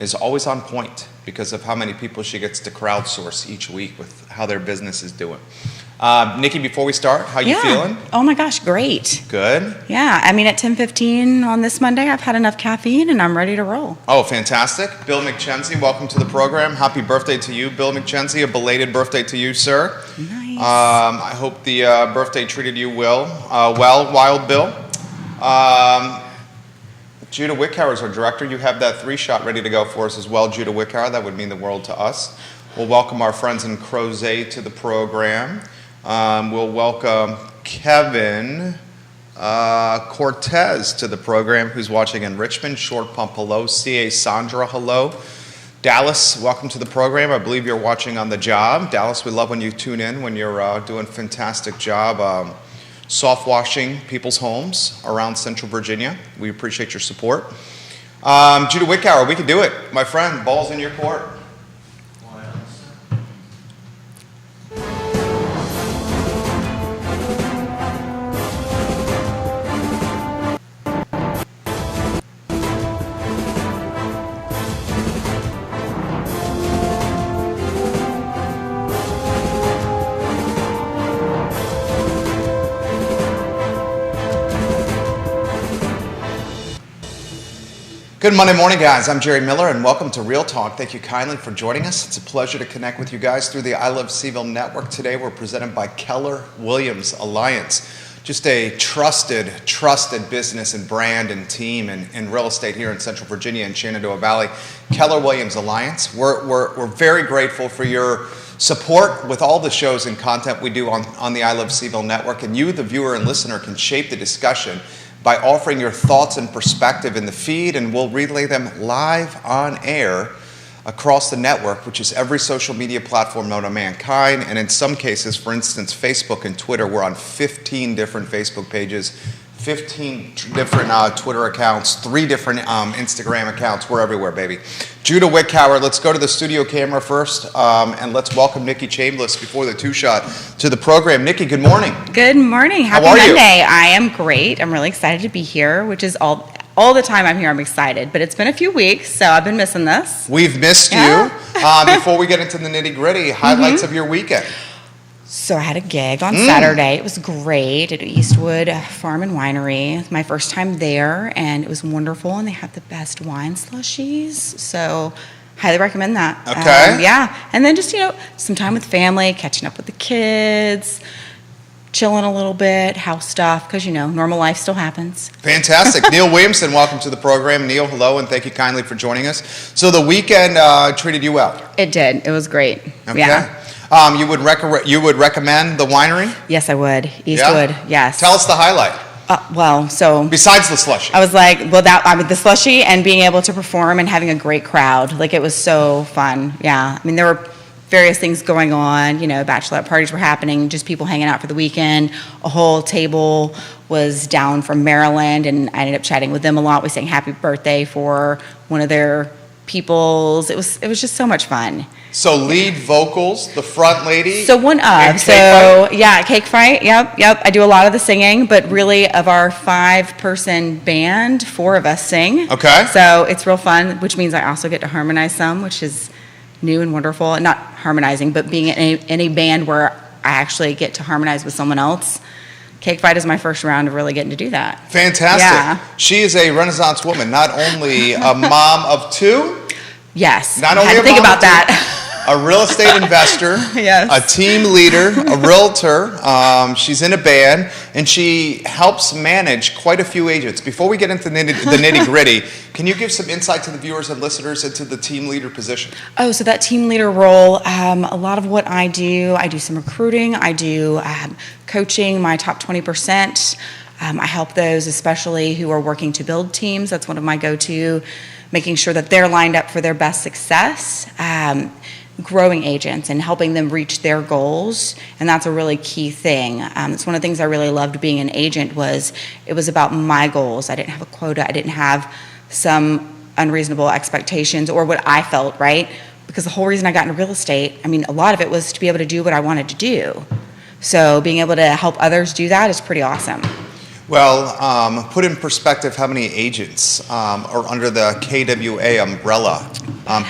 is always on point because of how many people she gets to crowdsource each week with how their business is doing. Nikki, before we start, how you feeling? Oh my gosh, great. Good? Yeah, I mean at 10:15 on this Monday, I've had enough caffeine and I'm ready to roll. Oh, fantastic. Bill McChenzie, welcome to the program. Happy birthday to you, Bill McChenzie. A belated birthday to you, sir. Nice. I hope the birthday treated you well, Wild Bill. Judah Wickhauer is our director. You have that 3-shot ready to go for us as well, Judah Wickhauer. That would mean the world to us. We'll welcome our friends in Crozet to the program. We'll welcome Kevin Cortez to the program, who's watching in Richmond. Short Pump, hello. C.A. Sandra, hello. Dallas, welcome to the program. I believe you're watching on the job. Dallas, we love when you tune in, when you're doing a fantastic job soft washing people's homes around Central Virginia. We appreciate your support. Judah Wickhauer, we can do it. My friend, ball's in your court. Good Monday morning, guys. I'm Jerry Miller, and welcome to Real Talk. Thank you kindly for joining us. It's a pleasure to connect with you guys through the I Love CVille network. Today, we're presented by Keller Williams Alliance. Just a trusted business and brand and team in real estate here in Central Virginia and Shenandoah Valley. Keller Williams Alliance. We're very grateful for your support with all the shows and content we do on the I Love CVille network. And you, the viewer and listener, can shape the discussion by offering your thoughts and perspective in the feed, and we'll relay them live on air across the network, which is every social media platform known to mankind, and in some cases, for instance, Facebook and Twitter. We're on 15 different Facebook pages, 15 different Twitter accounts, 3 different Instagram accounts. We're everywhere, baby. Judah Wickhauer, let's go to the studio camera first, and let's welcome Nikki Chambliss before the 2-shot to the program. Nikki, good morning. Good morning. Happy How are Monday. you? I am great. I'm really excited to be here, which is all the time I'm here, I'm excited. But it's been a few weeks, so I've been missing this. We've missed you. Before we get into the nitty-gritty, highlights of your weekend. So I had a gig on Saturday. It was great at Eastwood Farm and Winery. It was my first time there, and it was wonderful, and they had the best wine slushies. So highly recommend that. Okay. Yeah. And then just, some time with family, catching up with the kids, chilling a little bit, house stuff, because, normal life still happens. Fantastic. Neil Williamson, welcome to the program. Neil, hello, and thank you kindly for joining us. So the weekend treated you well? It did. It was great. Okay. Yeah. You would recommend the winery? Yes, I would. Eastwood, yes. Tell us the highlight. Besides the slushie. I was like, the slushie and being able to perform and having a great crowd. Like, it was so fun. Yeah. I mean, there were various things going on. Bachelorette parties were happening, just people hanging out for the weekend. A whole table was down from Maryland, and I ended up chatting with them a lot. We sang happy birthday for one of their peoples. It was just so much fun. So lead vocals, the front lady. So one of, cake fight. Yep. I do a lot of the singing, but really of our 5-person band, 4 of us sing. Okay. So it's real fun, which means I also get to harmonize some, which is new and wonderful. Not harmonizing, but being in a band where I actually get to harmonize with someone else. Cake fight is my first round of really getting to do that. Fantastic. Yeah. She is a Renaissance woman, not only a mom of 2. Yes. Not only I had to think about that. A real estate investor, yes. A team leader, a realtor. She's in a band, and she helps manage quite a few agents. Before we get into the nitty-gritty, can you give some insight to the viewers and listeners into the team leader position? Oh, so that team leader role, a lot of what I do some recruiting, I do coaching, my top 20%. I help those especially who are working to build teams. That's one of my go-to, making sure that they're lined up for their best success. Growing agents and helping them reach their goals, and that's a really key thing. It's one of the things I really loved being an agent it was about my goals. I didn't have a quota. I didn't have some unreasonable expectations or what I felt, right? Because the whole reason I got into real estate, a lot of it was to be able to do what I wanted to do. So being able to help others do that is pretty awesome. Well, put in perspective how many agents are under the KWA umbrella.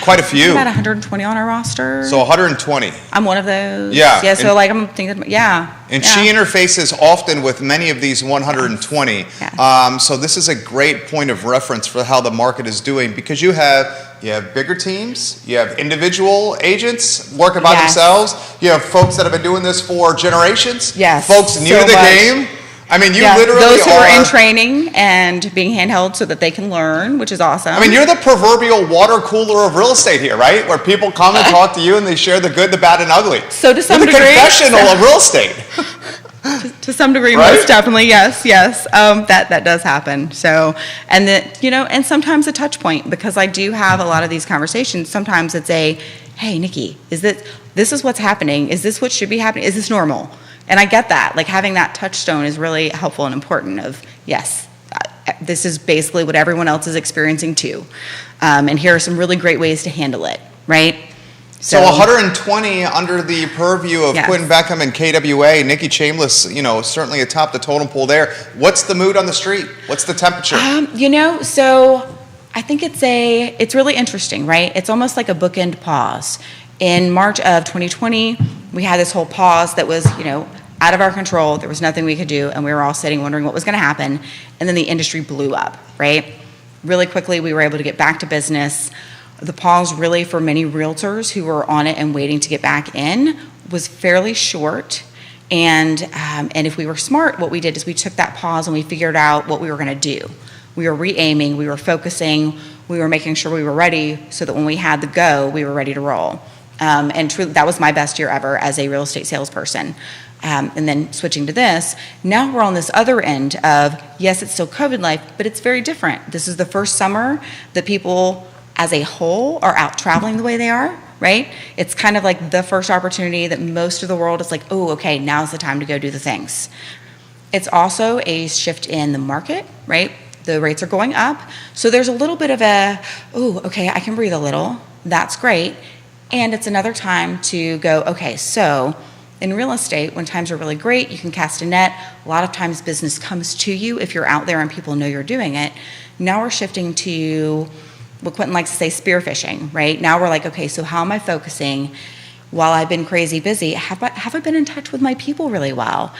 Quite a few. About 120 on our roster. So 120. I'm one of those. Yeah. Yeah, so like I'm thinking, yeah. And yeah. she interfaces often with many of these 120. Yes. So this is a great point of reference for how the market is doing, because you have bigger teams, you have individual agents working by Yes. themselves, you have folks that have been doing this for generations, Yes, folks new so to the much. game. I mean, you Yeah, literally those who are in training and being handheld so that they can learn, which is awesome. I mean, you're the proverbial water cooler of real estate here, right? Where people come and talk to you and they share the good, the bad, and ugly. So to some you're the degree, confessional of real estate. to some degree, Right? most definitely, yes. That does happen. So, and and sometimes a touch point, because I do have a lot of these conversations. Sometimes it's hey, Nikki, this is what's happening? Is this what should be happening? Is this normal? And I get that. Like, having that touchstone is really helpful and important of, yes, this is basically what everyone else is experiencing too. And here are some really great ways to handle it, right? So 120 under the purview of Yes. Quinn Beckham and KWA, Nikki Chambliss, certainly atop the totem pole there. What's the mood on the street? What's the temperature? So I think it's really interesting, right? It's almost like a bookend pause. In March of 2020, we had this whole pause that was, out of our control. There was nothing we could do, and we were all sitting wondering what was going to happen. And then the industry blew up, right? Really quickly, we were able to get back to business. The pause, really, for many realtors who were on it and waiting to get back in, was fairly short. And if we were smart, what we did is we took that pause and we figured out what we were going to do. We were re-aiming, we were focusing, we were making sure we were ready so that when we had the go, we were ready to roll. And truly, that was my best year ever as a real estate salesperson. And then switching to this, now we're on this other end of, yes, it's still COVID life, but it's very different. This is the first summer that people as a whole are out traveling the way they are, right? It's kind of like the first opportunity that most of the world is like, oh, okay, now's the time to go do the things. It's also a shift in the market, right? The rates are going up. So there's a little bit of okay, I can breathe a little. That's great. And it's another time to go, okay, so in real estate, when times are really great, you can cast a net. A lot of times business comes to you if you're out there and people know you're doing it. Now we're shifting to what Quentin likes to say, spearfishing, right? Now we're like, okay, so how am I focusing while I've been crazy busy? Have I been in touch with my people really well?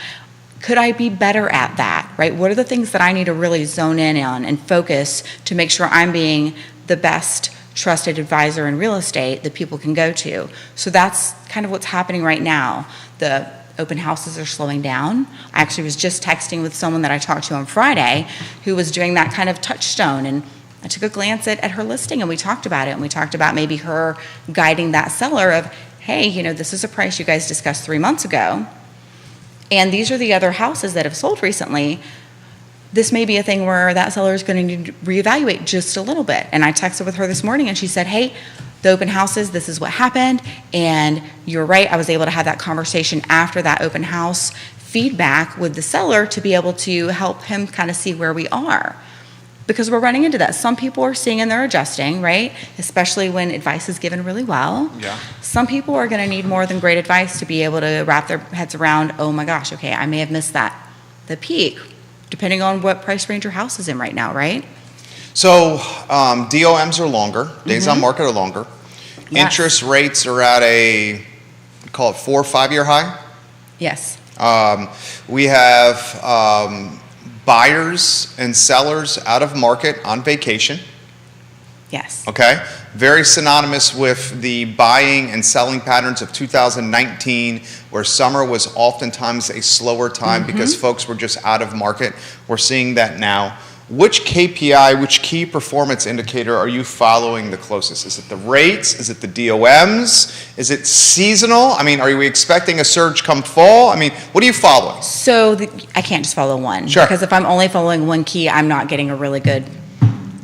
Could I be better at that, right? What are the things that I need to really zone in on and focus to make sure I'm being the best trusted advisor in real estate that people can go to? So that's kind of what's happening right now. The open houses are slowing down. I actually was just texting with someone that I talked to on Friday who was doing that kind of touchstone, and I took a glance at her listing and we talked about it, and we talked about maybe her guiding that seller of, hey, this is a price you guys discussed 3 months ago, and these are the other houses that have sold recently. This may be a thing where that seller is going to need to reevaluate just a little bit. And I texted with her this morning and she said, hey, the open houses, this is what happened. And you're right, I was able to have that conversation after that open house feedback with the seller to be able to help him kind of see where we are. Because we're running into that. Some people are seeing and they're adjusting, right? Especially when advice is given really well. Yeah. Some people are going to need more than great advice to be able to wrap their heads around, oh my gosh, okay, I may have missed the peak, depending on what price range your house is in right now, right? So DOMs are longer, days on market are longer. Yes. Interest rates are at a, call it 4 or 5 year high. Yes. We have buyers and sellers out of market on vacation. Yes. Okay, very synonymous with the buying and selling patterns of 2019, where summer was oftentimes a slower time because folks were just out of market. We're seeing that now. Which KPI, which key performance indicator are you following the closest? Is it the rates? Is it the DOMs? Is it seasonal? I mean, are we expecting a surge come fall? I mean, what are you following? So I can't just follow one. Sure. Because if I'm only following one key, I'm not getting a really good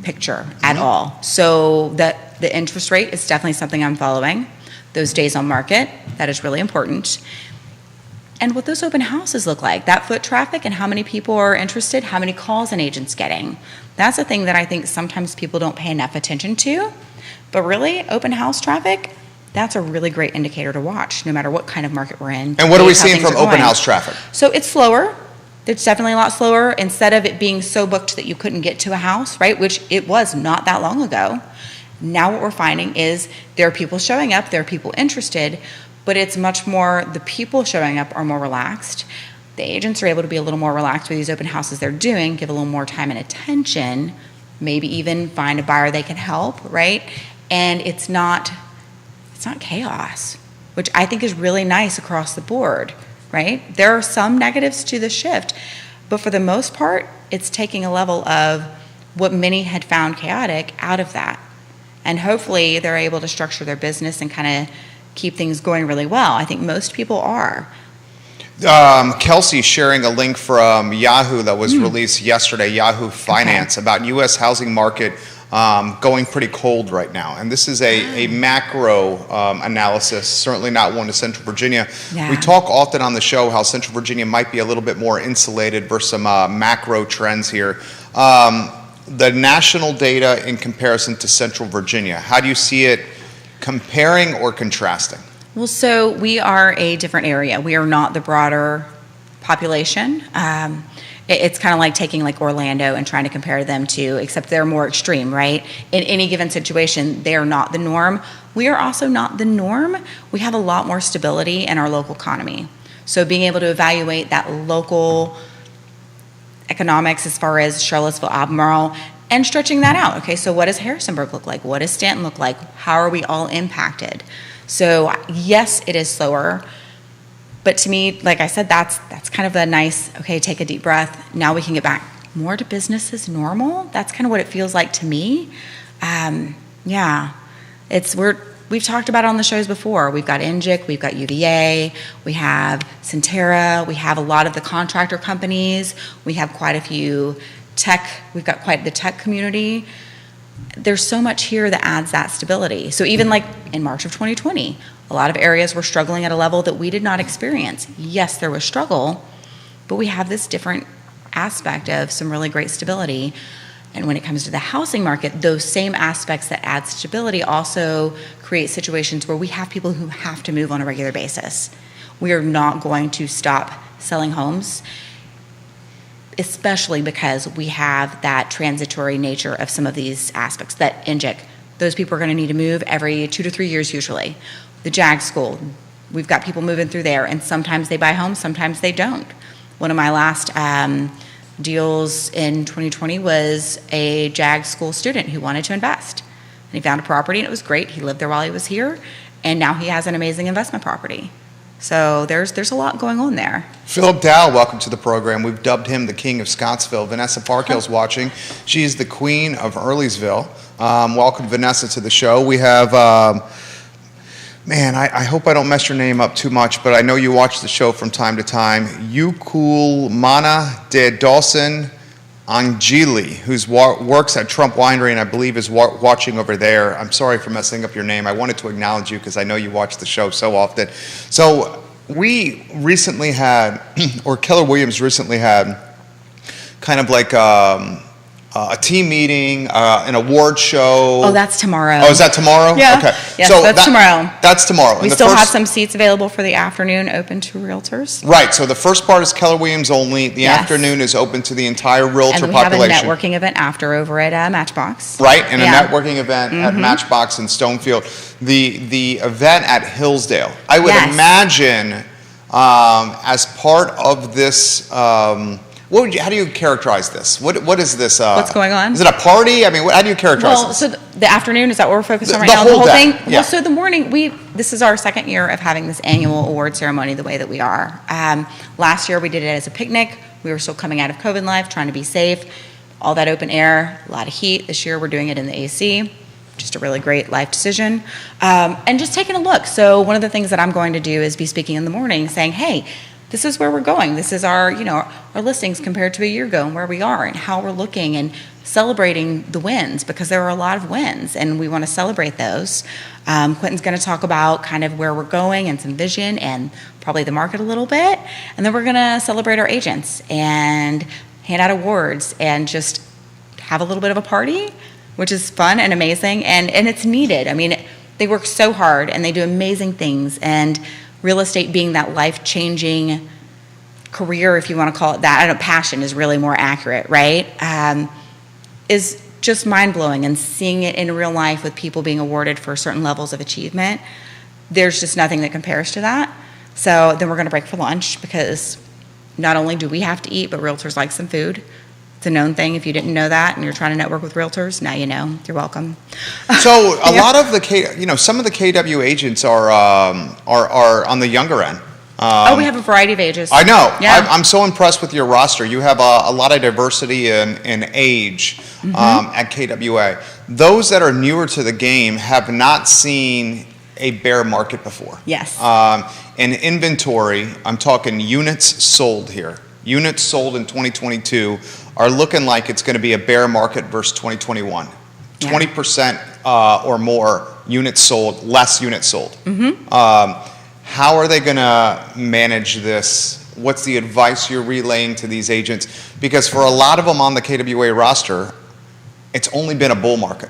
picture at all. So the interest rate is definitely something I'm following. Those days on market, that is really important. And what those open houses look like, that foot traffic and how many people are interested, how many calls an agent's getting. That's a thing that I think sometimes people don't pay enough attention to. But really, open house traffic, that's a really great indicator to watch, no matter what kind of market we're in. And what are we How seeing things from are open going. house traffic? So it's slower. It's definitely a lot slower. Instead of it being so booked that you couldn't get to a house, right, which it was not that long ago, now what we're finding is there are people showing up, there are people interested, but it's much more the people showing up are more relaxed. The agents are able to be a little more relaxed with these open houses they're doing, give a little more time and attention, maybe even find a buyer they can help, right? And it's not chaos, which I think is really nice across the board, right? There are some negatives to the shift, but for the most part, it's taking a level of what many had found chaotic out of that. And hopefully they're able to structure their business and kind of keep things going really well. I think most people are. Kelsey sharing a link from Yahoo that was released yesterday, Yahoo Finance, about U.S. housing market going pretty cold right now. And this is a macro analysis, certainly not one to Central Virginia. Yeah. We talk often on the show how Central Virginia might be a little bit more insulated versus some macro trends here. The national data in comparison to Central Virginia, how do you see it comparing or contrasting? Well, so we are a different area. We are not the broader population. It's kind of like taking like Orlando and trying to compare them to, except they're more extreme, right? In any given situation, they are not the norm. We are also not the norm. We have a lot more stability in our local economy. So being able to evaluate that local economics as far as Charlottesville, Albemarle, and stretching that out. Okay, so what does Harrisonburg look like? What does Stanton look like? How are we all impacted? So yes, it is slower, but to me, like I said, that's kind of a nice, okay, take a deep breath. Now we can get back more to business as normal. That's kind of what it feels like to me. Yeah, we've talked about it on the shows before. We've got NGIC, we've got UVA, we have Centera, we have a lot of the contractor companies, we have quite a few tech, we've got quite the tech community. There's so much here that adds that stability. So even like in March of 2020, a lot of areas were struggling at a level that we did not experience. Yes, there was struggle, but we have this different aspect of some really great stability. And when it comes to the housing market, those same aspects that add stability also create situations where we have people who have to move on a regular basis. We are not going to stop selling homes, especially because we have that transitory nature of some of these aspects. That NGIC, those people are going to need to move every 2 to 3 years usually. The JAG school, we've got people moving through there, and sometimes they buy homes, sometimes they don't. One of my last deals in 2020 was a JAG school student who wanted to invest. And he found a property, and it was great. He lived there while he was here, and now he has an amazing investment property. So there's a lot going on there. Philip Dow, welcome to the program. We've dubbed him the king of Scottsville. Vanessa Parkhill's watching. She's the queen of Earlysville. Welcome, Vanessa, to the show. We have, I hope I don't mess your name up too much, but I know you watch the show from time to time. Yukulmana de Dawson Angeli, who works at Trump Winery and I believe is watching over there. I'm sorry for messing up your name. I wanted to acknowledge you because I know you watch the show so often. So we recently had, or Keller Williams recently had, kind of like a team meeting, an award show. Oh, that's tomorrow. Oh, is that tomorrow? Yeah. Okay. Yes, so that's tomorrow. That's tomorrow. We still have some seats available for the afternoon, open to realtors. Right. So the first part is Keller Williams only. The afternoon is open to the entire realtor population. And we have a networking event after over at Matchbox. Right, and a networking event at Matchbox in Stonefield. The event at Hillsdale. I would imagine as part of this. How do you characterize this? What is this? What's going on? Is it a party? I mean, how do you characterize this? So the afternoon, is that what we're focused on right now? The whole thing? Yeah. Well, so the morning, this is our second year of having this annual award ceremony the way that we are. Last year we did it as a picnic. We were still coming out of COVID life, trying to be safe. All that open air, a lot of heat. This year we're doing it in the AC. Just a really great life decision. And just taking a look. So one of the things that I'm going to do is be speaking in the morning saying, hey, this is where we're going. This is our listings compared to a year ago and where we are and how we're looking and celebrating the wins because there are a lot of wins and we want to celebrate those. Quentin's going to talk about kind of where we're going and some vision and probably the market a little bit. And then we're going to celebrate our agents and hand out awards and just have a little bit of a party, which is fun and amazing. And it's needed. I mean, they work so hard and they do amazing things. And real estate being that life-changing career, if you want to call it that, I don't know, passion is really more accurate, right? Is just mind-blowing, and seeing it in real life with people being awarded for certain levels of achievement, there's just nothing that compares to that. So then we're going to break for lunch, because not only do we have to eat, but realtors like some food. It's a known thing. If you didn't know that and you're trying to network with realtors, now you know. You're welcome. So a lot of the some of the KW agents are on the younger end. We have a variety of ages. I know. Yeah. I'm so impressed with your roster. You have a lot of diversity in age at KWA. Those that are newer to the game have not seen a bear market before. Yes. In inventory, I'm talking units sold here. Units sold in 2022 are looking like it's going to be a bear market versus 2021. Yeah. 20% or more units sold, less units sold. How are they going to manage this? What's the advice you're relaying to these agents? Because for a lot of them on the KWA roster, it's only been a bull market.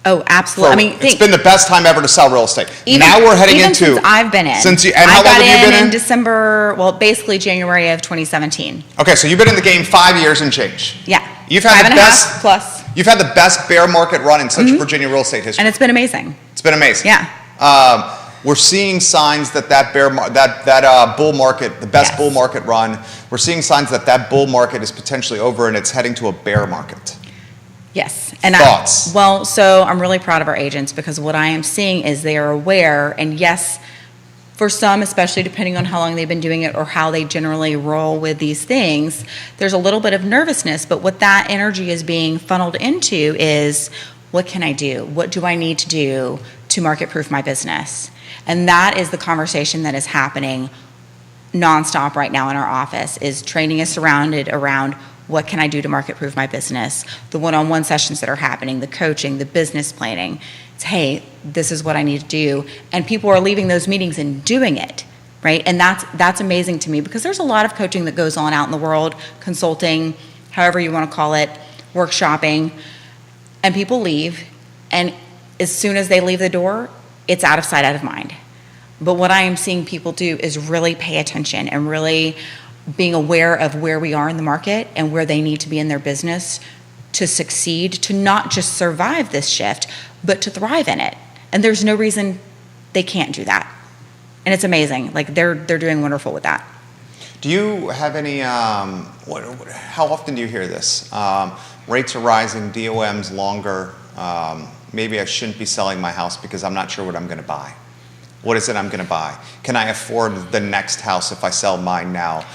Oh, absolutely. It's been the best time ever to sell real estate. Now we're heading into since I've been in. And how long have you been in? In December, well, basically January of 2017. Okay, so you've been in the game 5 years and change. Yeah. You've had 5 and a half plus. You've had the best bear market run in Central Virginia real estate history. And it's been amazing. It's been amazing. Yeah. We're seeing signs that bull market, the best bull market run, we're seeing signs that bull market is potentially over and it's heading to a bear market. Yes. And Thoughts? So I'm really proud of our agents, because what I am seeing is they are aware, and yes, for some, especially depending on how long they've been doing it or how they generally roll with these things, there's a little bit of nervousness, but what that energy is being funneled into is, what can I do? What do I need to do to market-proof my business? And that is the conversation that is happening nonstop right now in our office, is training is surrounded around, what can I do to market-proof my business? The one-on-one sessions that are happening, the coaching, the business planning. It's, hey, this is what I need to do. And people are leaving those meetings and doing it, right? And that's amazing to me, because there's a lot of coaching that goes on out in the world, consulting, however you want to call it, workshopping, and people leave, and as soon as they leave the door, it's out of sight, out of mind. But what I am seeing people do is really pay attention and really being aware of where we are in the market and where they need to be in their business to succeed, to not just survive this shift, but to thrive in it. And there's no reason they can't do that. And it's amazing. Like, they're doing wonderful with that. Do you have any, how often do you hear this? Rates are rising, DOM's longer, maybe I shouldn't be selling my house because I'm not sure what I'm going to buy. What is it I'm going to buy? Can I afford the next house if I sell mine now?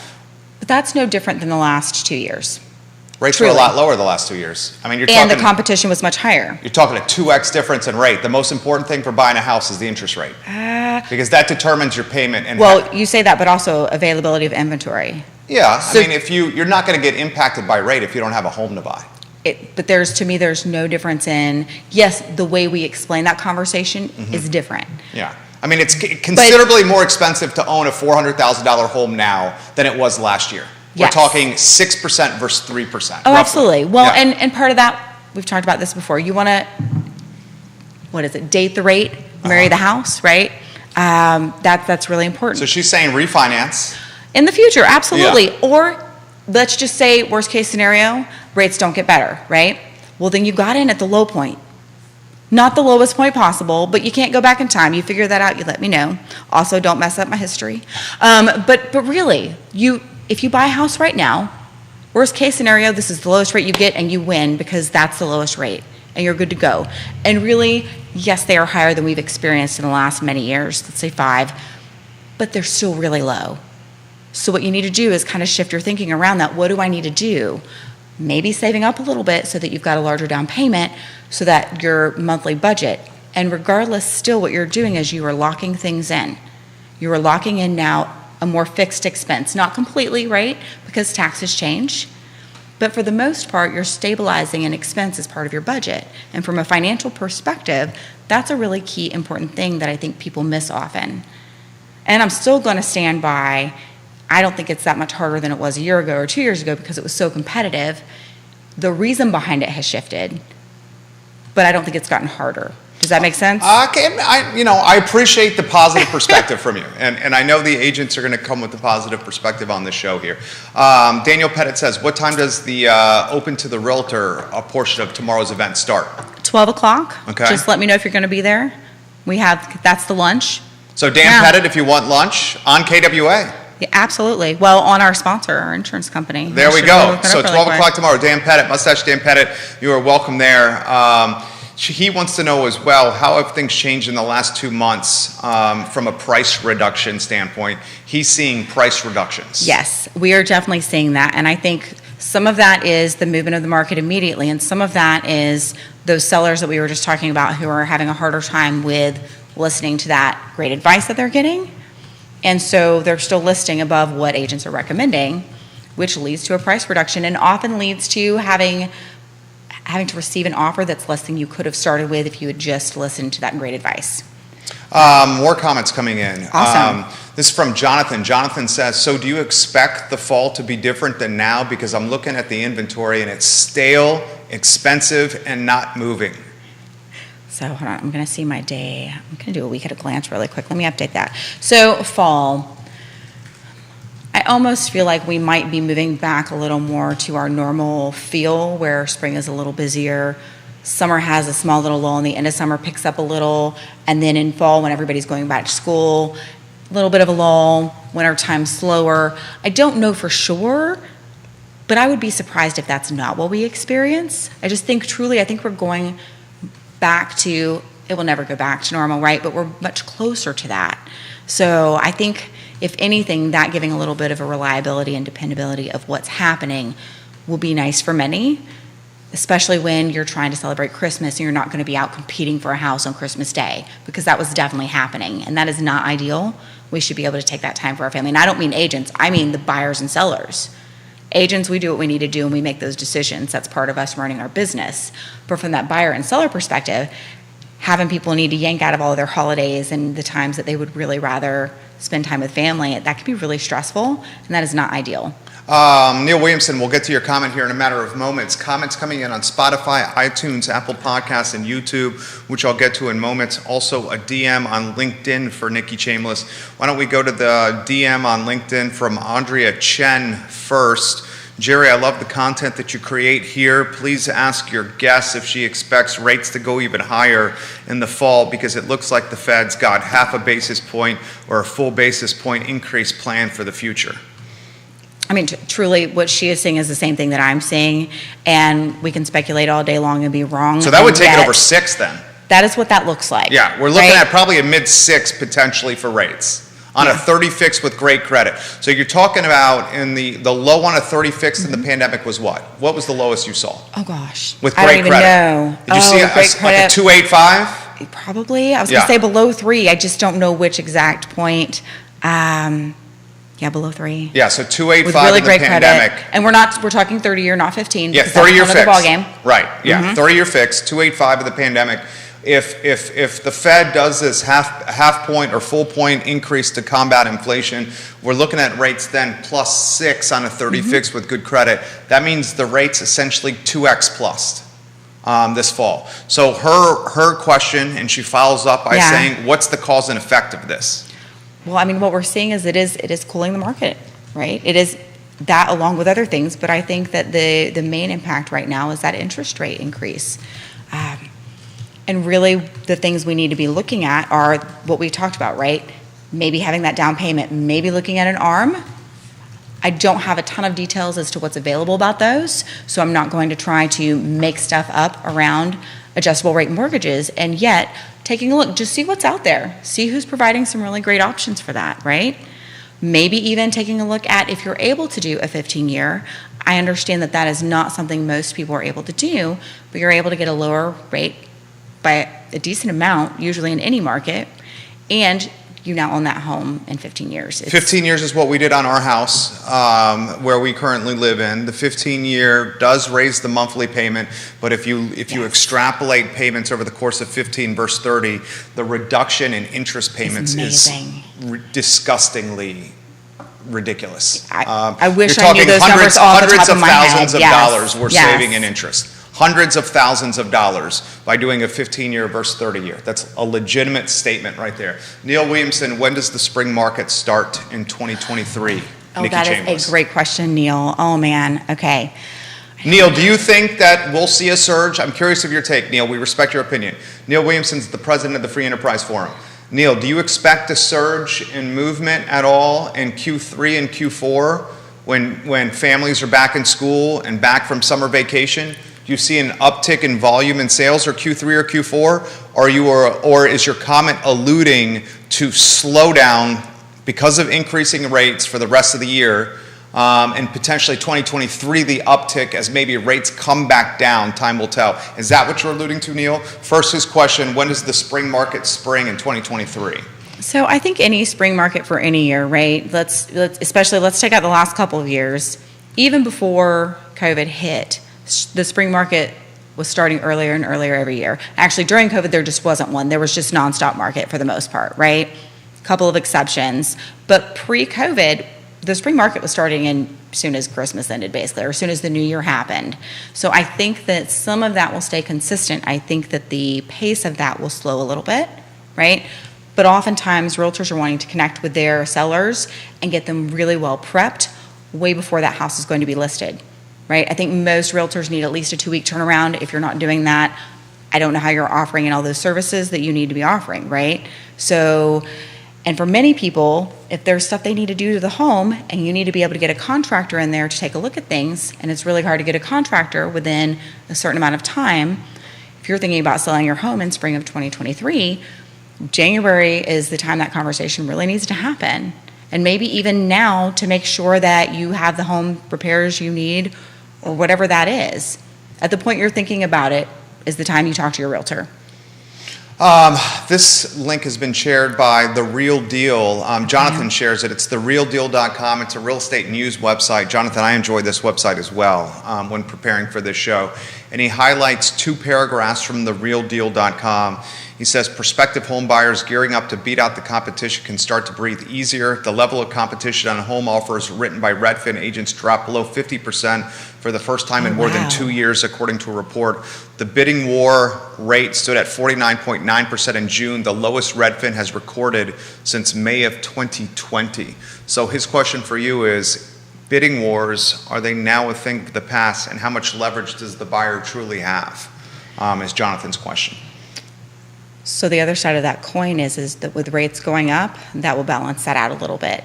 But that's no different than the last 2 years. Rates Truly. were a lot lower the last 2 years. I mean, you're And talking, the competition was much higher. you're talking a 2x difference in rate. The most important thing for buying a house is the interest rate, because that determines your payment. And Well, you say that, but also availability of inventory. yeah, So- I mean, if you're not going to get impacted by rate if you don't have a home to buy. But to me, there's no difference in, yes, the way we explain that conversation is different. Yeah. I mean, it's considerably more expensive to own a $400,000 home now than it was last year. We're Yes. talking 6% versus 3%. Oh, roughly. absolutely. Well, Yeah. and part of that, we've talked about this before. You want to, date the rate, marry the house, right? That's really important. So she's saying refinance. In the future, absolutely. Or let's just say, worst case scenario, rates don't get better, right? Well, then you got in at the low point. Not the lowest point possible, but you can't go back in time. You figure that out, you let me know. Also, don't mess up my history. But really, if you buy a house right now, worst case scenario, this is the lowest rate you get, and you win because that's the lowest rate, and you're good to go. And really, yes, they are higher than we've experienced in the last many years, let's say 5, but they're still really low. So what you need to do is kind of shift your thinking around that. What do I need to do? Maybe saving up a little bit so that you've got a larger down payment, so that your monthly budget, and regardless, still what you're doing is you are locking things in. You are locking in now a more fixed expense, not completely, right? Because taxes change. But for the most part, you're stabilizing an expense as part of your budget. And from a financial perspective, that's a really key important thing that I think people miss often. And I'm still going to stand by, I don't think it's that much harder than it was a year ago or 2 years ago because it was so competitive. The reason behind it has shifted, but I don't think it's gotten harder. Does that make sense? I appreciate the positive perspective from you, and I know the agents are going to come with the positive perspective on this show here. Daniel Pettit says, what time does the Open to the Realtor portion of tomorrow's event start? 12 o'clock. Okay. Just let me know if you're going to be there. That's the lunch. So Dan Pettit, if you want lunch on KWA. Yeah, absolutely. Well, on our sponsor, our insurance company. There we go. So 12 o'clock tomorrow, Dan Pettit, Mustache Dan Pettit, you are welcome there. He wants to know as well, how have things changed in the last 2 months from a price reduction standpoint? He's seeing price reductions. Yes, we are definitely seeing that. And I think some of that is the movement of the market immediately. And some of that is those sellers that we were just talking about who are having a harder time with listening to that great advice that they're getting. And so they're still listing above what agents are recommending, which leads to a price reduction and often leads to having to receive an offer that's less than you could have started with if you had just listened to that great advice. More comments coming in. Awesome. This is from Jonathan. Jonathan says, so do you expect the fall to be different than now? Because I'm looking at the inventory and it's stale, expensive, and not moving. So hold on, I'm going to see my day. I'm going to do a week at a glance really quick. Let me update that. So fall, I almost feel like we might be moving back a little more to our normal feel where spring is a little busier. Summer has a small little lull, and the end of summer picks up a little. And then in fall, when everybody's going back to school, a little bit of a lull, winter time slower. I don't know for sure, but I would be surprised if that's not what we experience. I think we're going back to, it will never go back to normal, right? But we're much closer to that. So I think, if anything, that giving a little bit of a reliability and dependability of what's happening will be nice for many, especially when you're trying to celebrate Christmas and you're not going to be out competing for a house on Christmas Day, because that was definitely happening, and that is not ideal. We should be able to take that time for our family. And I don't mean agents, I mean the buyers and sellers. Agents, we do what we need to do and we make those decisions. That's part of us running our business. But from that buyer and seller perspective, having people need to yank out of all of their holidays and the times that they would really rather spend time with family, that can be really stressful, and that is not ideal. Neil Williamson, we'll get to your comment here in a matter of moments. Comments coming in on Spotify, iTunes, Apple Podcasts, and YouTube, which I'll get to in moments. Also a DM on LinkedIn for Nikki Chambliss. Why don't we go to the DM on LinkedIn from Andrea Chen first. Jerry, I love the content that you create here. Please ask your guest if she expects rates to go even higher in the fall, because it looks like the Fed's got half a basis point or a full basis point increase planned for the future. I mean, truly, what she is saying is the same thing that I'm saying, and we can speculate all day long and be wrong. So that would take it over 6 then? That is what that looks like. Yeah, we're looking at probably a mid-6 potentially for rates on a 30 fix with great credit. So you're talking about in the low on a 30 fix in the pandemic was what? What was the lowest you saw? Oh gosh. With great I don't even credit. know. Did you see like a 285? Probably. I was going to say below 3. I just don't know which exact point. Yeah, below 3. Yeah, so 285 with really in the great pandemic. Credit. And we're talking 30-year, not 15. Yeah, 30-year fix. Ball game. Right. Yeah, 30-year fix, 285 of the pandemic. If the Fed does this half point or full point increase to combat inflation, we're looking at rates then +6 on a 30 fix with good credit. That means the rate's essentially 2x plus this fall. So her question, and she follows up by saying, what's the cause and effect of this? Well, I mean, what we're seeing is it is cooling the market, right? It is that along with other things, but I think that the main impact right now is that interest rate increase. And really the things we need to be looking at are what we talked about, right? Maybe having that down payment, maybe looking at an ARM. I don't have a ton of details as to what's available about those, so I'm not going to try to make stuff up around adjustable rate mortgages, and yet taking a look, just see what's out there. See who's providing some really great options for that, right? Maybe even taking a look at if you're able to do a 15-year. I understand that that is not something most people are able to do, but you're able to get a lower rate by a decent amount, usually in any market, and you now own that home in 15 years. 15 years is what we did on our house, where we currently live in. The 15-year does raise the monthly payment, but if you extrapolate payments over the course of 15 versus 30, the reduction in interest payments is disgustingly ridiculous. I wish I knew those numbers off the top of my head. Hundreds of thousands of dollars we're saving in interest. hundreds of thousands of dollars by doing a 15-year versus 30-year. That's a legitimate statement right there. Neil Williamson, when does the spring market start in 2023? Oh, Nikki that Chambliss. is a great question, Neil. Oh, man. Okay. Neil, do you think that we'll see a surge? I'm curious of your take, Neil. We respect your opinion. Neil Williamson's the president of the Free Enterprise Forum. Neil, do you expect a surge in movement at all in Q3 and Q4 when families are back in school and back from summer vacation? Do you see an uptick in volume in sales or Q3 or Q4? Or is your comment alluding to slowdown because of increasing rates for the rest of the year? And potentially 2023, the uptick as maybe rates come back down, time will tell. Is that what you're alluding to, Neil? First, his question, when does the spring market spring in 2023? So I think any spring market for any year, right? Let's take out the last couple of years. Even before COVID hit, the spring market was starting earlier and earlier every year. Actually, during COVID, there just wasn't one. There was just nonstop market for the most part, right? A couple of exceptions. But pre-COVID, the spring market was starting as soon as Christmas ended, basically, or as soon as the new year happened. So I think that some of that will stay consistent. I think that the pace of that will slow a little bit, right? But oftentimes, realtors are wanting to connect with their sellers and get them really well prepped way before that house is going to be listed, right? I think most realtors need at least a 2-week turnaround. If you're not doing that, I don't know how you're offering in all those services that you need to be offering, right? So, and for many people, if there's stuff they need to do to the home and you need to be able to get a contractor in there to take a look at things, and it's really hard to get a contractor within a certain amount of time, if you're thinking about selling your home in spring of 2023, January is the time that conversation really needs to happen. And maybe even now to make sure that you have the home repairs you need or whatever that is. At the point you're thinking about it is the time you talk to your realtor. This link has been shared by The Real Deal. Jonathan shares it. It's therealdeal.com. It's a real estate news website. Jonathan, I enjoy this website as well when preparing for this show. And he highlights 2 paragraphs from therealdeal.com. He says, prospective home buyers gearing up to beat out the competition can start to breathe easier. The level of competition on home offers written by Redfin agents dropped below 50% for the first time in more than 2 years, according to a report. The bidding war rate stood at 49.9% in June, the lowest Redfin has recorded since May of 2020. So his question for you is, bidding wars, are they now a thing of the past, and how much leverage does the buyer truly have, is Jonathan's question. So the other side of that coin is that with rates going up, that will balance that out a little bit.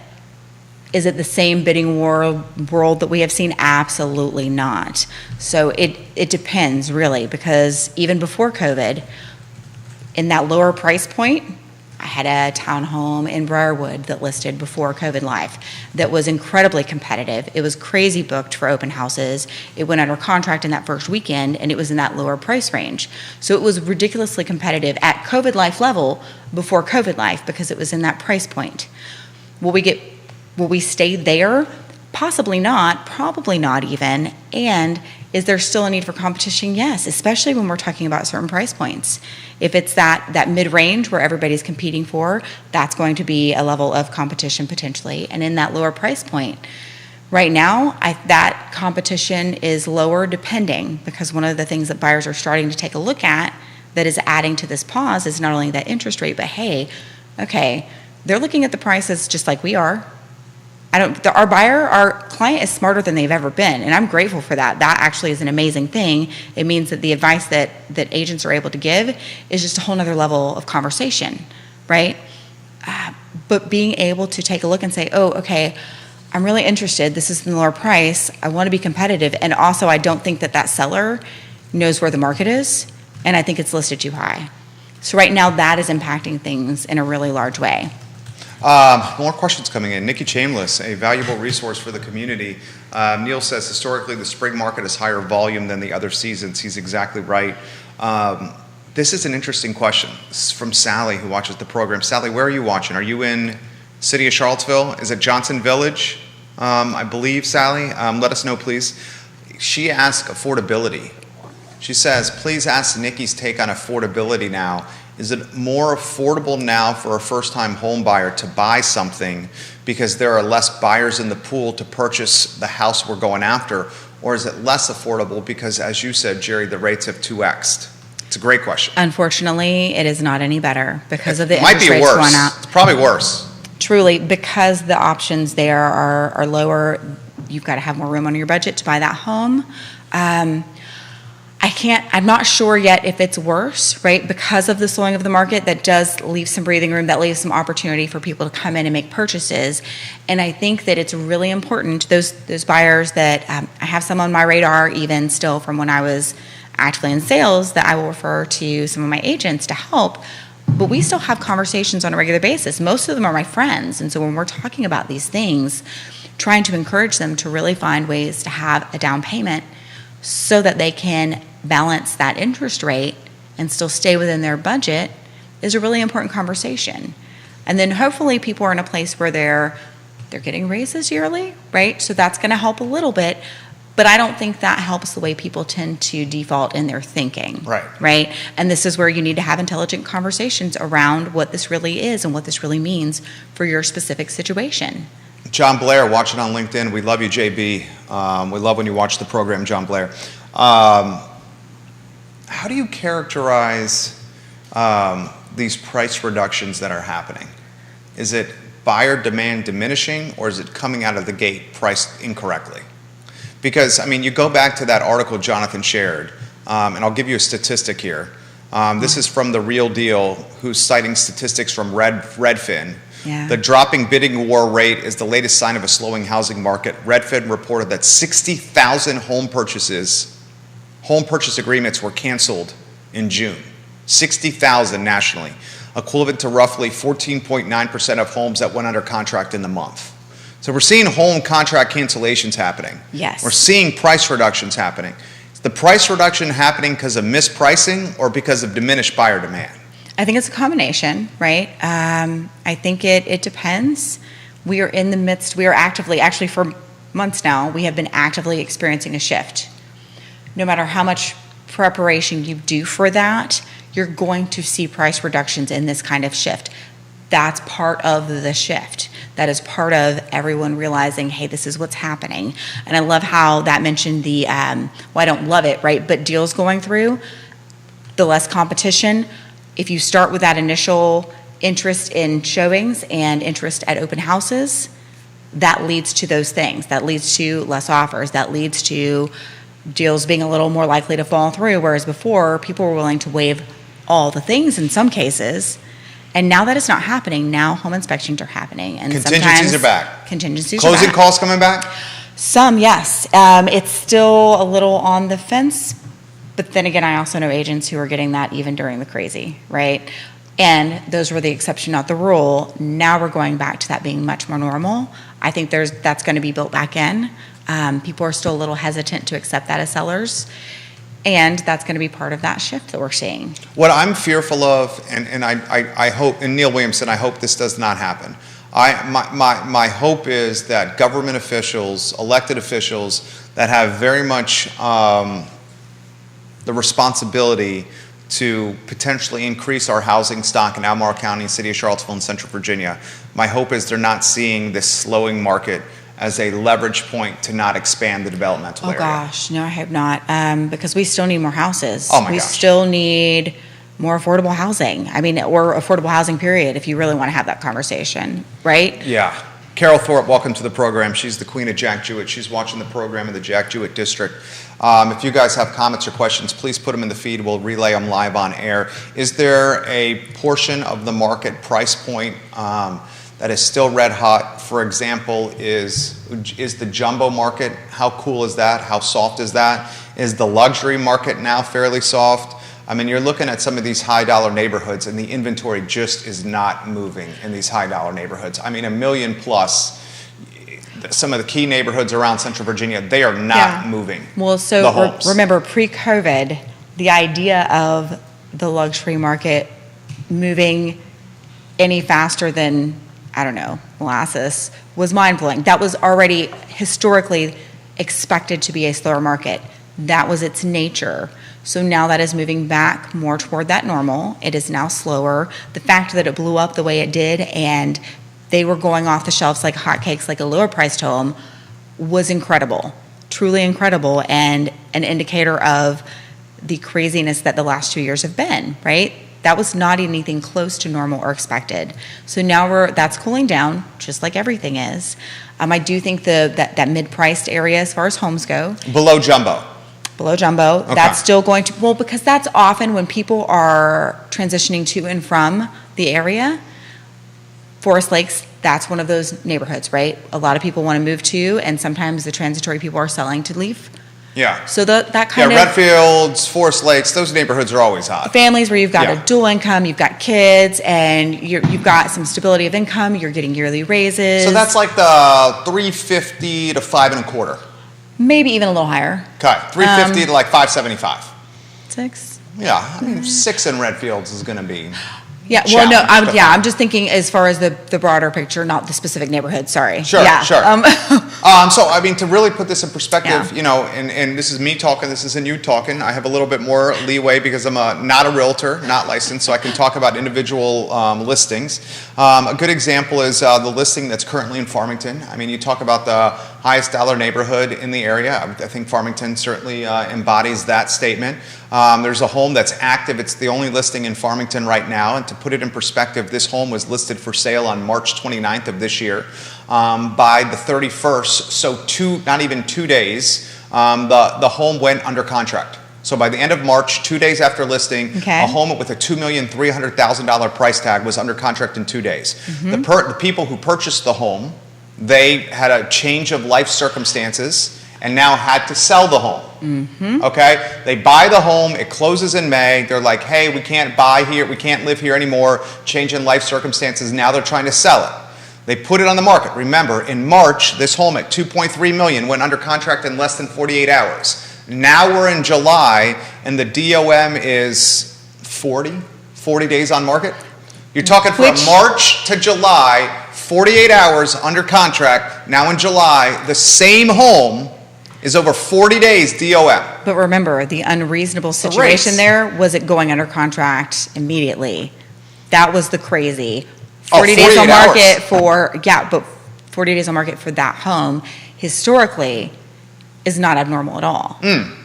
Is it the same bidding war world that we have seen? Absolutely not. So it depends, really, because even before COVID, in that lower price point, I had a townhome in Briarwood that listed before COVID Live that was incredibly competitive. It was crazy booked for open houses. It went under contract in that first weekend, and it was in that lower price range. So it was ridiculously competitive at COVID Life level before COVID Life because it was in that price point. Will we stay there? Possibly not, probably not even. And is there still a need for competition? Yes, especially when we're talking about certain price points. If it's that mid-range where everybody's competing for, that's going to be a level of competition potentially. And in that lower price point, right now, that competition is lower depending, because one of the things that buyers are starting to take a look at that is adding to this pause is not only that interest rate, but hey, okay, they're looking at the prices just like we are. Our client is smarter than they've ever been, and I'm grateful for that. That actually is an amazing thing. It means that the advice that agents are able to give is just a whole nother level of conversation, right? But being able to take a look and say, oh, okay, I'm really interested. This is the lower price. I want to be competitive. And also, I don't think that seller knows where the market is, and I think it's listed too high. So right now, that is impacting things in a really large way. More questions coming in. Nikki Chambliss, a valuable resource for the community. Neil says, historically, the spring market is higher volume than the other seasons. He's exactly right. This is an interesting question. This is from Sally, who watches the program. Sally, where are you watching? Are you in city of Charlottesville? Is it Johnson Village? I believe, Sally. Let us know, please. She asked affordability. She says, please ask Nikki's take on affordability now. Is it more affordable now for a first-time home buyer to buy something because there are less buyers in the pool to purchase the house we're going after? or is it less affordable because, as you said, Jerry, the rates have 2x'd? It's a great question. Unfortunately, it is not any better because of the It might interest be rates worse. going up. It's probably worse. Truly, because the options there are lower, you've got to have more room on your budget to buy that home. I'm not sure yet if it's worse, right? Because of the slowing of the market, that does leave some breathing room, that leaves some opportunity for people to come in and make purchases. And I think that it's really important, those buyers that, I have some on my radar even still from when I was actively in sales, that I will refer to some of my agents to help. But we still have conversations on a regular basis. Most of them are my friends. And so when we're talking about these things, trying to encourage them to really find ways to have a down payment so that they can balance that interest rate and still stay within their budget is a really important conversation. And then hopefully people are in a place where they're getting raises yearly, right? So that's going to help a little bit. But I don't think that helps the way people tend to default in their thinking. Right? And this is where you need to have intelligent conversations around what this really is and what this really means for your specific situation. John Blair, watching on LinkedIn. We love you, JB. We love when you watch the program, John Blair. How do you characterize these price reductions that are happening? Is it buyer demand diminishing, or is it coming out of the gate priced incorrectly? Because, I mean, you go back to that article Jonathan shared, and I'll give you a statistic here. This is from The Real Deal, who's citing statistics from Redfin. Yeah. The dropping bidding war rate is the latest sign of a slowing housing market. Redfin reported that 60,000 home purchase agreements were canceled in June. 60,000 nationally, equivalent to roughly 14.9% of homes that went under contract in the month. So we're seeing home contract cancellations happening. Yes. We're seeing price reductions happening. Is the price reduction happening because of mispricing or because of diminished buyer demand? I think it's a combination, right? I think it depends. We are in the midst, we are actively, actually for months now, we have been actively experiencing a shift. No matter how much preparation you do for that, you're going to see price reductions in this kind of shift. That's part of the shift. That is part of everyone realizing, hey, this is what's happening. And I love how that mentioned the, well, I don't love it, right? But deals going through, the less competition. If you start with that initial interest in showings and interest at open houses, that leads to those things. That leads to less offers. That leads to deals being a little more likely to fall through, whereas before, people were willing to waive all the things in some cases. And now that it's not happening, now home inspections are happening. And Contingencies are back. Contingencies are Closing back. costs coming back? Some, yes. It's still a little on the fence. But then again, I also know agents who are getting that even during the crazy, right? And those were the exception, not the rule. Now we're going back to that being much more normal. I think that's going to be built back in. People are still a little hesitant to accept that as sellers. And that's going to be part of that shift that we're seeing. What I'm fearful of, and I hope, and Neil Williamson, I hope this does not happen. My hope is that government officials, elected officials that have very much the responsibility to potentially increase our housing stock in Albemarle County, City of Charlottesville, and Central Virginia. My hope is they're not seeing this slowing market as a leverage point to not expand the developmental area. Oh gosh, no, I hope not, because we still need more houses. Oh my we gosh. still need more affordable housing. I mean, or affordable housing period, if you really want to have that conversation, right? Yeah. Carol Thorpe, welcome to the program. She's the queen of Jack Jewett. She's watching the program in the Jack Jewett district. If you guys have comments or questions, please put them in the feed. We'll relay them live on air. Is there a portion of the market price point that is still red hot? For example, is the jumbo market, how cool is that? How soft is that? Is the luxury market now fairly soft? I mean, you're looking at some of these high dollar neighborhoods and the inventory just is not moving in these high dollar neighborhoods. I mean, $1 million plus, some of the key neighborhoods around Central Virginia, they are not moving. Well, so remember pre-COVID, the idea of the luxury market moving any faster than, I don't know, molasses was mind-blowing. That was already historically expected to be a slower market. That was its nature. So now that is moving back more toward that normal. It is now slower. The fact that it blew up the way it did and they were going off the shelves like hotcakes, like a lower priced home, was incredible. truly incredible and an indicator of the craziness that the last 2 years have been, right? That was not anything close to normal or expected. So now that's cooling down, just like everything is. I do think that mid-priced area as far as homes go. Below jumbo. Below jumbo, Okay. that's still going to, well, because that's often when people are transitioning to and from the area. Forest Lakes, that's one of those neighborhoods, right? A lot of people want to move to, and sometimes the transitory people are selling to leave. Yeah. So that kind of Redfields, Forest Lakes, those neighborhoods are always hot. families where you've got Yeah. a dual income, you've got kids, and you've got some stability of income, you're getting yearly raises. So that's like the 350 to 5.25. maybe even a little higher. Okay, 350 to like 575. 6. Yeah, I mean 6 in Redfields is going to be. Yeah, well, no, challenge to I'm find. just thinking as far as the broader picture, not the specific neighborhood. Sorry. Sure, yeah. sure. So, I mean, to really put this in perspective, Yeah. and this is me talking, this isn't you talking. I have a little bit more leeway because I'm not a realtor, not licensed, so I can talk about individual listings. A good example is the listing that's currently in Farmington. I mean, you talk about the highest dollar neighborhood in the area. I think Farmington certainly embodies that statement. There's a home that's active. It's the only listing in Farmington right now. And to put it in perspective, this home was listed for sale on March 29th of this year. By the 31st, so not even 2 days, the home went under contract. So by the end of March, 2 days after listing, Okay. a home with a $2,300,000 price tag was under contract in 2 days. The people who purchased the home, they had a change of life circumstances and now had to sell the home. Okay? They buy the home, it closes in May. They're like, hey, we can't buy here, we can't live here anymore, change in life circumstances. Now they're trying to sell it. They put it on the market. Remember, in March, this home at $2.3 million went under contract in less than 48 hours. Now we're in July, and the DOM is 40 days on market. You're talking from March to July, 48 hours under contract. Now in July, the same home is over 40 days DOM. But remember, the unreasonable a situation race. there was it going under contract immediately. That was the crazy. Oh, 40 days on 48 hours. market but 40 days on market for that home historically is not abnormal at all,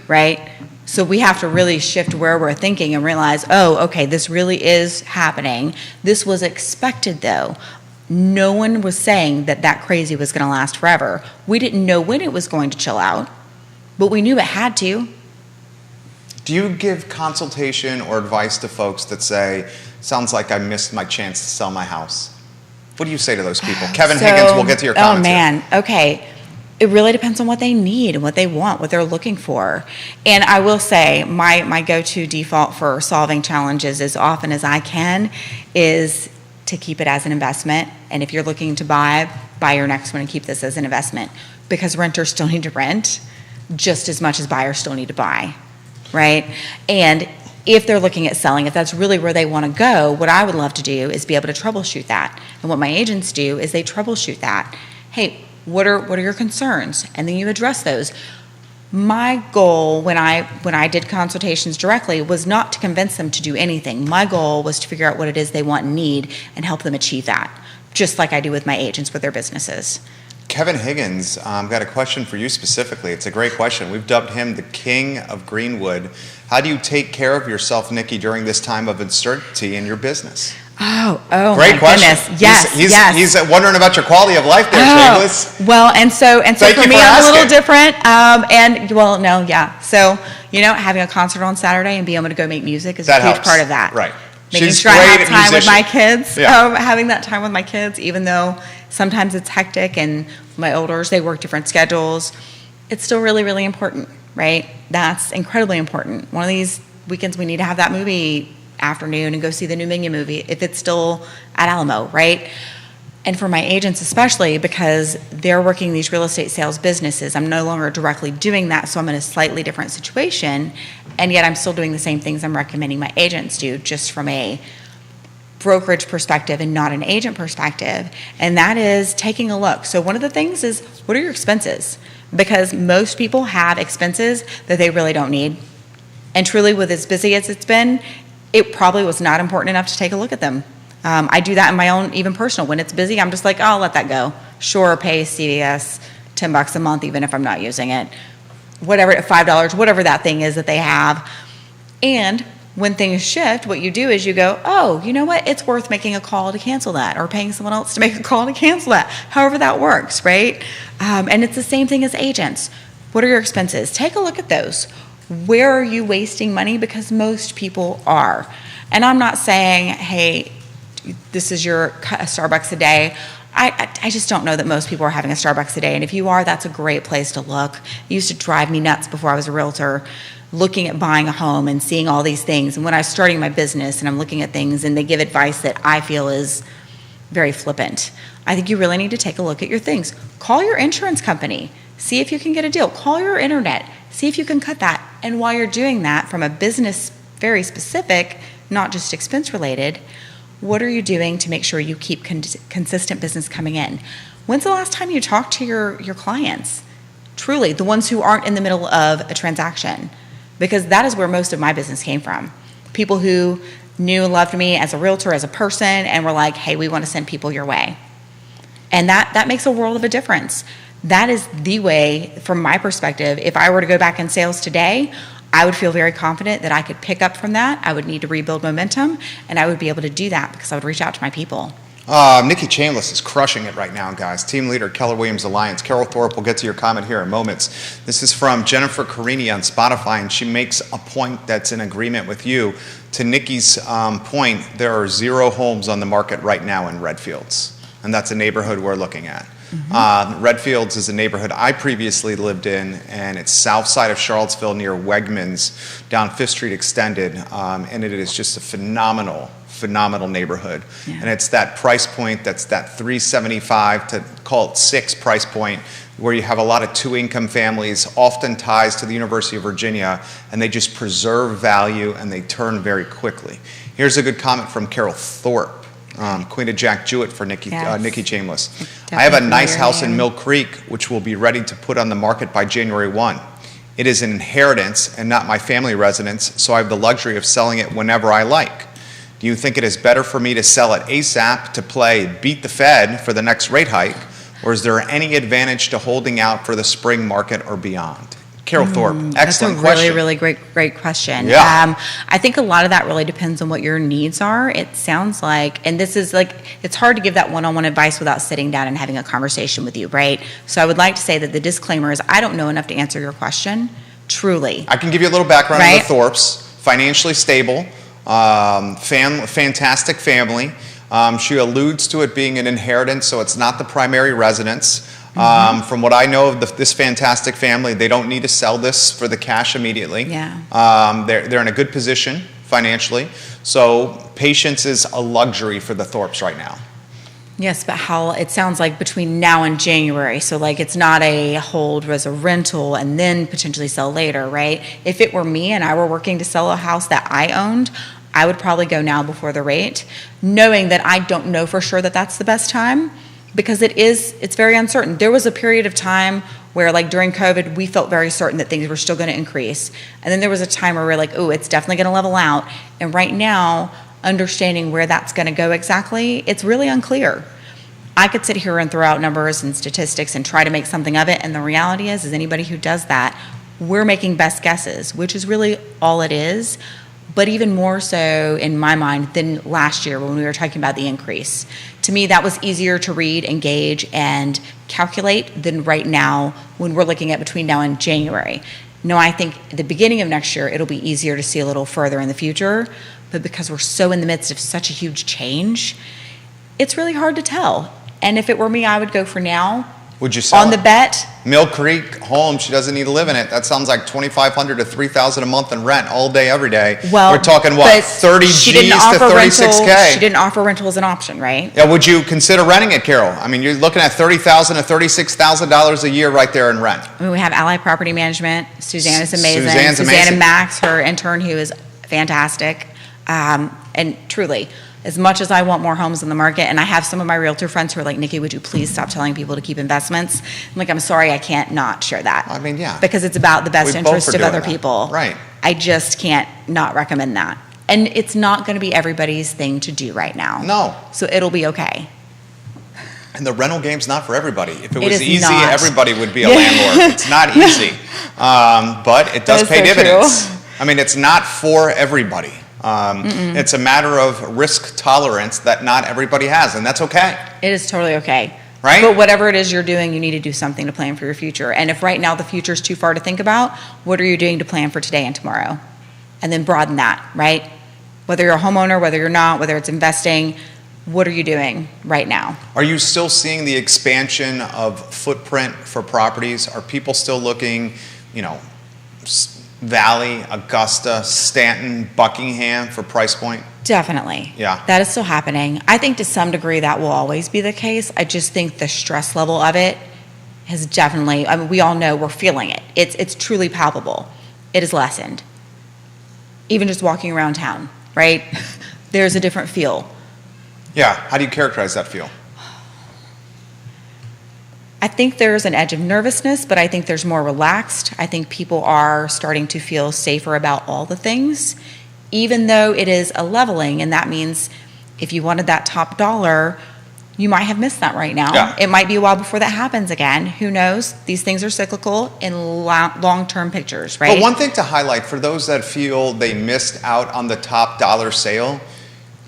right? So we have to really shift where we're thinking and realize, oh, okay, this really is happening. This was expected though. No one was saying that crazy was going to last forever. We didn't know when it was going to chill out, but we knew it had to. Do you give consultation or advice to folks that say, sounds like I missed my chance to sell my house? What do you say to those people? Kevin Higgins, we'll get to your comments Oh, here. man. Okay. It really depends on what they need and what they want, what they're looking for. And I will say my go-to default for solving challenges as often as I can is to keep it as an investment. And if you're looking to buy your next one and keep this as an investment, because renters still need to rent just as much as buyers still need to buy, right? And if they're looking at selling, if that's really where they want to go, what I would love to do is be able to troubleshoot that. And what my agents do is they troubleshoot that. Hey, what are your concerns? And then you address those. My goal when I did consultations directly was not to convince them to do anything. My goal was to figure out what it is they want and need and help them achieve that, just like I do with my agents with their businesses. Kevin Higgins, got a question for you specifically. It's a great question. We've dubbed him the King of Greenwood. How do you take care of yourself, Nikki, during this time of uncertainty in your business? Oh, Great my question. goodness. Yes, He's yes. wondering about your quality of life there, Shameless. Well, and so Thank for you me, for I'm a little asking. different. So, having a concert on Saturday and being able to go make music is That a huge helps. part of that. Right. Making She's sure I great have at time with my musician. kids. Yeah. Having that time with my kids, even though sometimes it's hectic and my olders, they work different schedules, it's still really, really important, right? That's incredibly important. One of these weekends we need to have that movie afternoon and go see the new Minion movie if it's still at Alamo, right? And for my agents especially, because they're working these real estate sales businesses, I'm no longer directly doing that, so I'm in a slightly different situation, and yet I'm still doing the same things I'm recommending my agents do, just from a brokerage perspective and not an agent perspective, and that is taking a look. So one of the things is, what are your expenses? Because most people have expenses that they really don't need, and truly with as busy as it's been, it probably was not important enough to take a look at them. I do that in my own, even personal. When it's busy, I'm just like, oh, I'll let that go. Sure, pay CVS $10 a month, even if I'm not using it. whatever, $5, whatever that thing is that they have. And when things shift, what you do is you go, oh, you know what? It's worth making a call to cancel that, or paying someone else to make a call to cancel that, however that works, right? And it's the same thing as agents. What are your expenses? Take a look at those. Where are you wasting money? Because most people are. And I'm not saying, hey, this is your Starbucks a day. I just don't know that most people are having a Starbucks a day. And if you are, that's a great place to look. It used to drive me nuts before I was a realtor, looking at buying a home and seeing all these things. And when I was starting my business and I'm looking at things and they give advice that I feel is very flippant, I think you really need to take a look at your things. Call your insurance company. See if you can get a deal. Call your internet. See if you can cut that. And while you're doing that, from a business very specific, not just expense related, what are you doing to make sure you keep consistent business coming in? When's the last time you talked to your clients? Truly, the ones who aren't in the middle of a transaction. Because that is where most of my business came from. People who knew and loved me as a realtor, as a person, and were like, hey, we want to send people your way. And that makes a world of a difference. That is the way, from my perspective, if I were to go back in sales today, I would feel very confident that I could pick up from that. I would need to rebuild momentum, and I would be able to do that because I would reach out to my people. Nikki Chambliss is crushing it right now, guys. Team leader, Keller Williams Alliance. Carol Thorpe, we'll get to your comment here in moments. This is from Jennifer Carini on Spotify, and she makes a point that's in agreement with you. To Nikki's point, there are 0 homes on the market right now in Redfields, and that's a neighborhood we're looking at. Mm-hmm. Redfields is a neighborhood I previously lived in, and it's south side of Charlottesville near Wegmans, down 5th Street Extended, and it is just a phenomenal neighborhood. Yeah. And it's that price point, that's that $375 to call it $6 price point, where you have a lot of 2-income families, often ties to the University of Virginia, and they just preserve value and they turn very quickly. Here's a good comment from Carol Thorpe. Queen of Jack Jewett for Nikki Chambliss. I have a nice house in Mill Creek, which will be ready to put on the market by January 1. It is an inheritance and not my family residence, so I have the luxury of selling it whenever I like. Do you think it is better for me to sell it ASAP to play beat the Fed for the next rate hike, or is there any advantage to holding out for the spring market or beyond? Carol Thorpe, excellent question. That's a really great question. Yeah. I think a lot of that really depends on what your needs are. It sounds like, and this is like, it's hard to give that one-on-one advice without sitting down and having a conversation with you, right? So I would like to say that the disclaimer is I don't know enough to answer your question, truly. I can give you a little background on the Thorpes. Financially stable, fantastic family. She alludes to it being an inheritance, so it's not the primary residence. From what I know of this fantastic family, they don't need to sell this for the cash immediately. Yeah. They're in a good position financially. So patience is a luxury for the Thorpes right now. Yes, but how it sounds like between now and January. So like it's not a hold as a rental and then potentially sell later, right? If it were me and I were working to sell a house that I owned, I would probably go now before the rate, knowing that I don't know for sure that that's the best time. Because it's very uncertain. There was a period of time where, like during COVID, we felt very certain that things were still going to increase. And then there was a time where we're like, oh, it's definitely going to level out. And right now, understanding where that's going to go exactly, it's really unclear. I could sit here and throw out numbers and statistics and try to make something of it. And the reality is anybody who does that, we're making best guesses, which is really all it is. But even more so in my mind than last year when we were talking about the increase. To me, that was easier to read, engage, and calculate than right now when we're looking at between now and January. No, I think at the beginning of next year, it'll be easier to see a little further in the future. But because we're so in the midst of such a huge change, it's really hard to tell. And if it were me, I would go for now. Would you sell on the bet? Mill Creek home, she doesn't need to live in it. That sounds like $2,500 to $3,000 a month in rent all day, every day. Well, we're talking what, 30 G's to 36K? She didn't offer rental as an option, right? Yeah, would you consider renting it, Carol? I mean, you're looking at $30,000 to $36,000 a year right there in rent. I mean, we have Ally Property Management. Suzanne is amazing. Suzanne's amazing. Suzanne and Max, her intern, who is fantastic. And truly, as much as I want more homes in the market, and I have some of my realtor friends who are like, Nikki, would you please stop telling people to keep investments? I'm like, I'm sorry, I can't not share that. I mean, yeah. Because it's about the best interest of other people. Right. I just can't not recommend that. And it's not going to be everybody's thing to do right now. No. So it'll be okay. And the rental game's not for everybody. If it It was is easy, not. everybody would be a landlord. It's not easy, but it does That is pay so dividends. true. I mean, it's not for everybody. It's a matter of risk tolerance that not everybody has, and that's okay. It is totally okay. Right? But whatever it is you're doing, you need to do something to plan for your future. And if right now the future is too far to think about, what are you doing to plan for today and tomorrow? And then broaden that, right? Whether you're a homeowner, whether you're not, whether it's investing, what are you doing right now? Are you still seeing the expansion of footprint for properties? Are people still looking, Valley, Augusta, Stanton, Buckingham for price point? Definitely. Yeah. That is still happening. I think to some degree that will always be the case. I just think the stress level of it has definitely, I mean, we all know we're feeling it. It's truly palpable. It is lessened. Even just walking around town, right? There's a different feel. Yeah. How do you characterize that feel? I think there's an edge of nervousness, but I think there's more relaxed. I think people are starting to feel safer about all the things, even though it is a leveling, and that means if you wanted that top dollar, you might have missed that right now. Yeah. It might be a while before that happens again. Who knows? These things are cyclical in long-term pictures, right? But one thing to highlight for those that feel they missed out on the top dollar sale,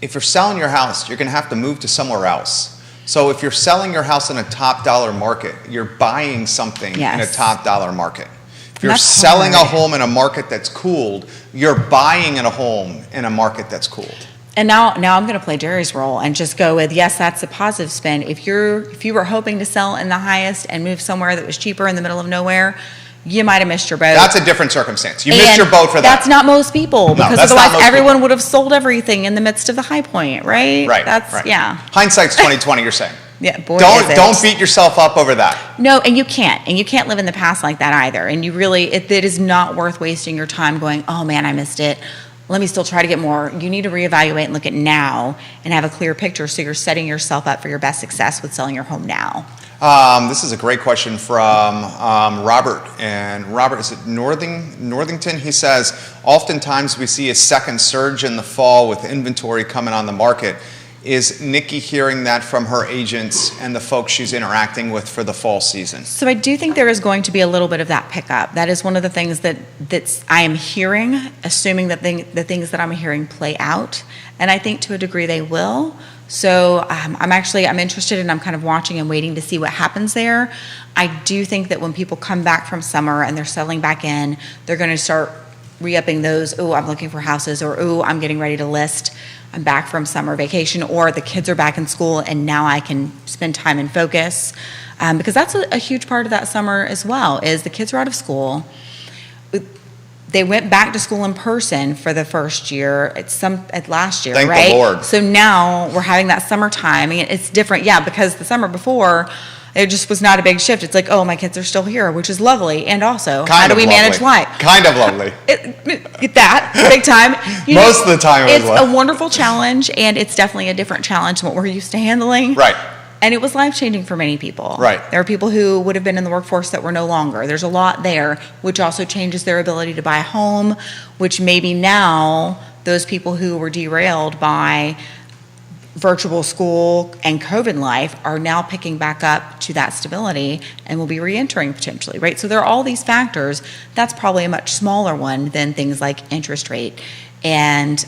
if you're selling your house, you're going to have to move to somewhere else. So if you're selling your house in a top dollar market, you're buying something in a Yes. top dollar market. If you're That's selling a hard. home in a market that's cooled, you're buying in a home in a market that's cooled. And now I'm going to play Jerry's role and just go with, yes, that's a positive spin. If you were hoping to sell in the highest and move somewhere that was cheaper in the middle of nowhere, you might have missed your boat. That's a different circumstance. You missed And your boat for that. That's not most people, because that's not otherwise most everyone people. would have sold everything in the midst of the high point, right? Right. That's right. yeah. Hindsight's 20/20. You're saying. Yeah, boy, Don't is it. don't beat yourself up over that. No, and you can't live in the past like that either. And you really, it is not worth wasting your time going, oh man, I missed it. Let me still try to get more. You need to reevaluate and look at now and have a clear picture so you're setting yourself up for your best success with selling your home now. This is a great question from Robert. And Robert, is it Northington? He says, oftentimes we see a second surge in the fall with inventory coming on the market. Is Nikki hearing that from her agents and the folks she's interacting with for the fall season? So I do think there is going to be a little bit of that pickup. That is one of the things that I am hearing, assuming that the things that I'm hearing play out. And I think to a degree they will. So I'm interested, and I'm kind of watching and waiting to see what happens there. I do think that when people come back from summer and they're settling back in, they're going to start re-upping those, oh, I'm looking for houses, or oh, I'm getting ready to list. I'm back from summer vacation, or the kids are back in school and now I can spend time and focus. Because that's a huge part of that summer as well, is the kids are out of school. They went back to school in person for the first year at last year, Thank the right? Lord. So now we're having that summertime. I mean, it's different, yeah, because the summer before, it just was not a big shift. It's like, oh, my kids are still here, which is lovely. And also, how do we manage life? Kind of lovely. Get that, big time. Most of the time it was it's lovely. a wonderful challenge, and it's definitely a different challenge than what we're used to handling. Right. And it was life-changing for many people. Right. There are people who would have been in the workforce that were no longer. There's a lot there, which also changes their ability to buy a home, which maybe now those people who were derailed by virtual school and COVID life are now picking back up to that stability and will be re-entering potentially, right? So there are all these factors. That's probably a much smaller one than things like interest rate and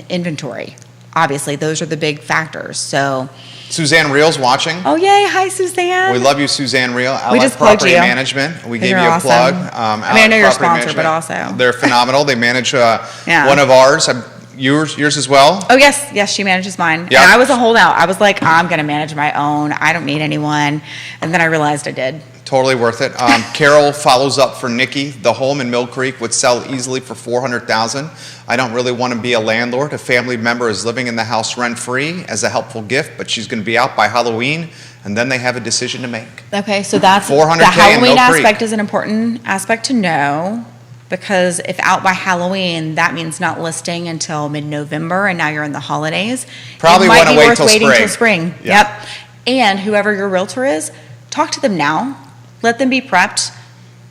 inventory. Obviously, those are the big factors. So, Suzanne Reel's watching. oh yay, hi Suzanne. We love you, Suzanne Reel. We Allied just plugged Property you. Management. We gave You're you a awesome. plug. I mean, I know you're a sponsor, but also. They're phenomenal. They manage Yeah. one of ours. Yours as well. Oh yes, she manages mine. Yeah. And I was a holdout. I was like, I'm going to manage my own. I don't need anyone. And then I realized I did. Totally worth it. Carol follows up for Nikki. The home in Mill Creek would sell easily for $400,000. I don't really want to be a landlord. A family member is living in the house rent-free as a helpful gift, but she's going to be out by Halloween, and then they have a decision to make. Okay, so that's the 400K in Halloween Mill Creek. aspect is an important aspect to know, because if out by Halloween, that means not listing until mid-November, and now you're in the holidays. Probably It might wanna be wait worth till waiting spring. till spring. Yeah. Yep. And whoever your realtor is, talk to them now. Let them be prepped.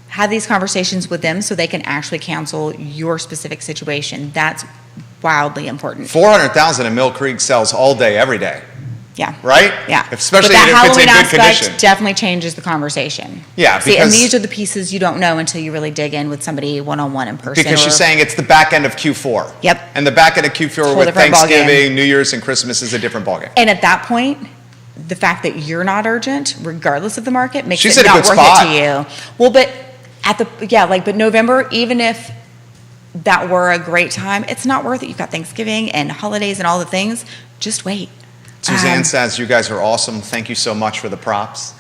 Have these conversations with them so they can actually cancel your specific situation. That's wildly important. 400,000 in Mill Creek sells all day, every day. Yeah. Right? Yeah. Especially but that if Halloween it's in good aspect condition. definitely changes the conversation. Yeah, See, and because- these are the pieces you don't know until you really dig in with somebody one-on-one in person. Because she's saying it's the back end of Q4. Yep. And the back end of Q4 Whole with different ballgame. Thanksgiving, New Year's, and Christmas is a different ballgame. And at that point, the fact that you're not urgent, regardless of the market, makes She's it in a not good worth spot. it to you. Well, but but November, even if that were a great time, it's not worth it. You've got Thanksgiving and holidays and all the things. Just wait. Suzanne says, you guys are awesome. Thank you so much for the props.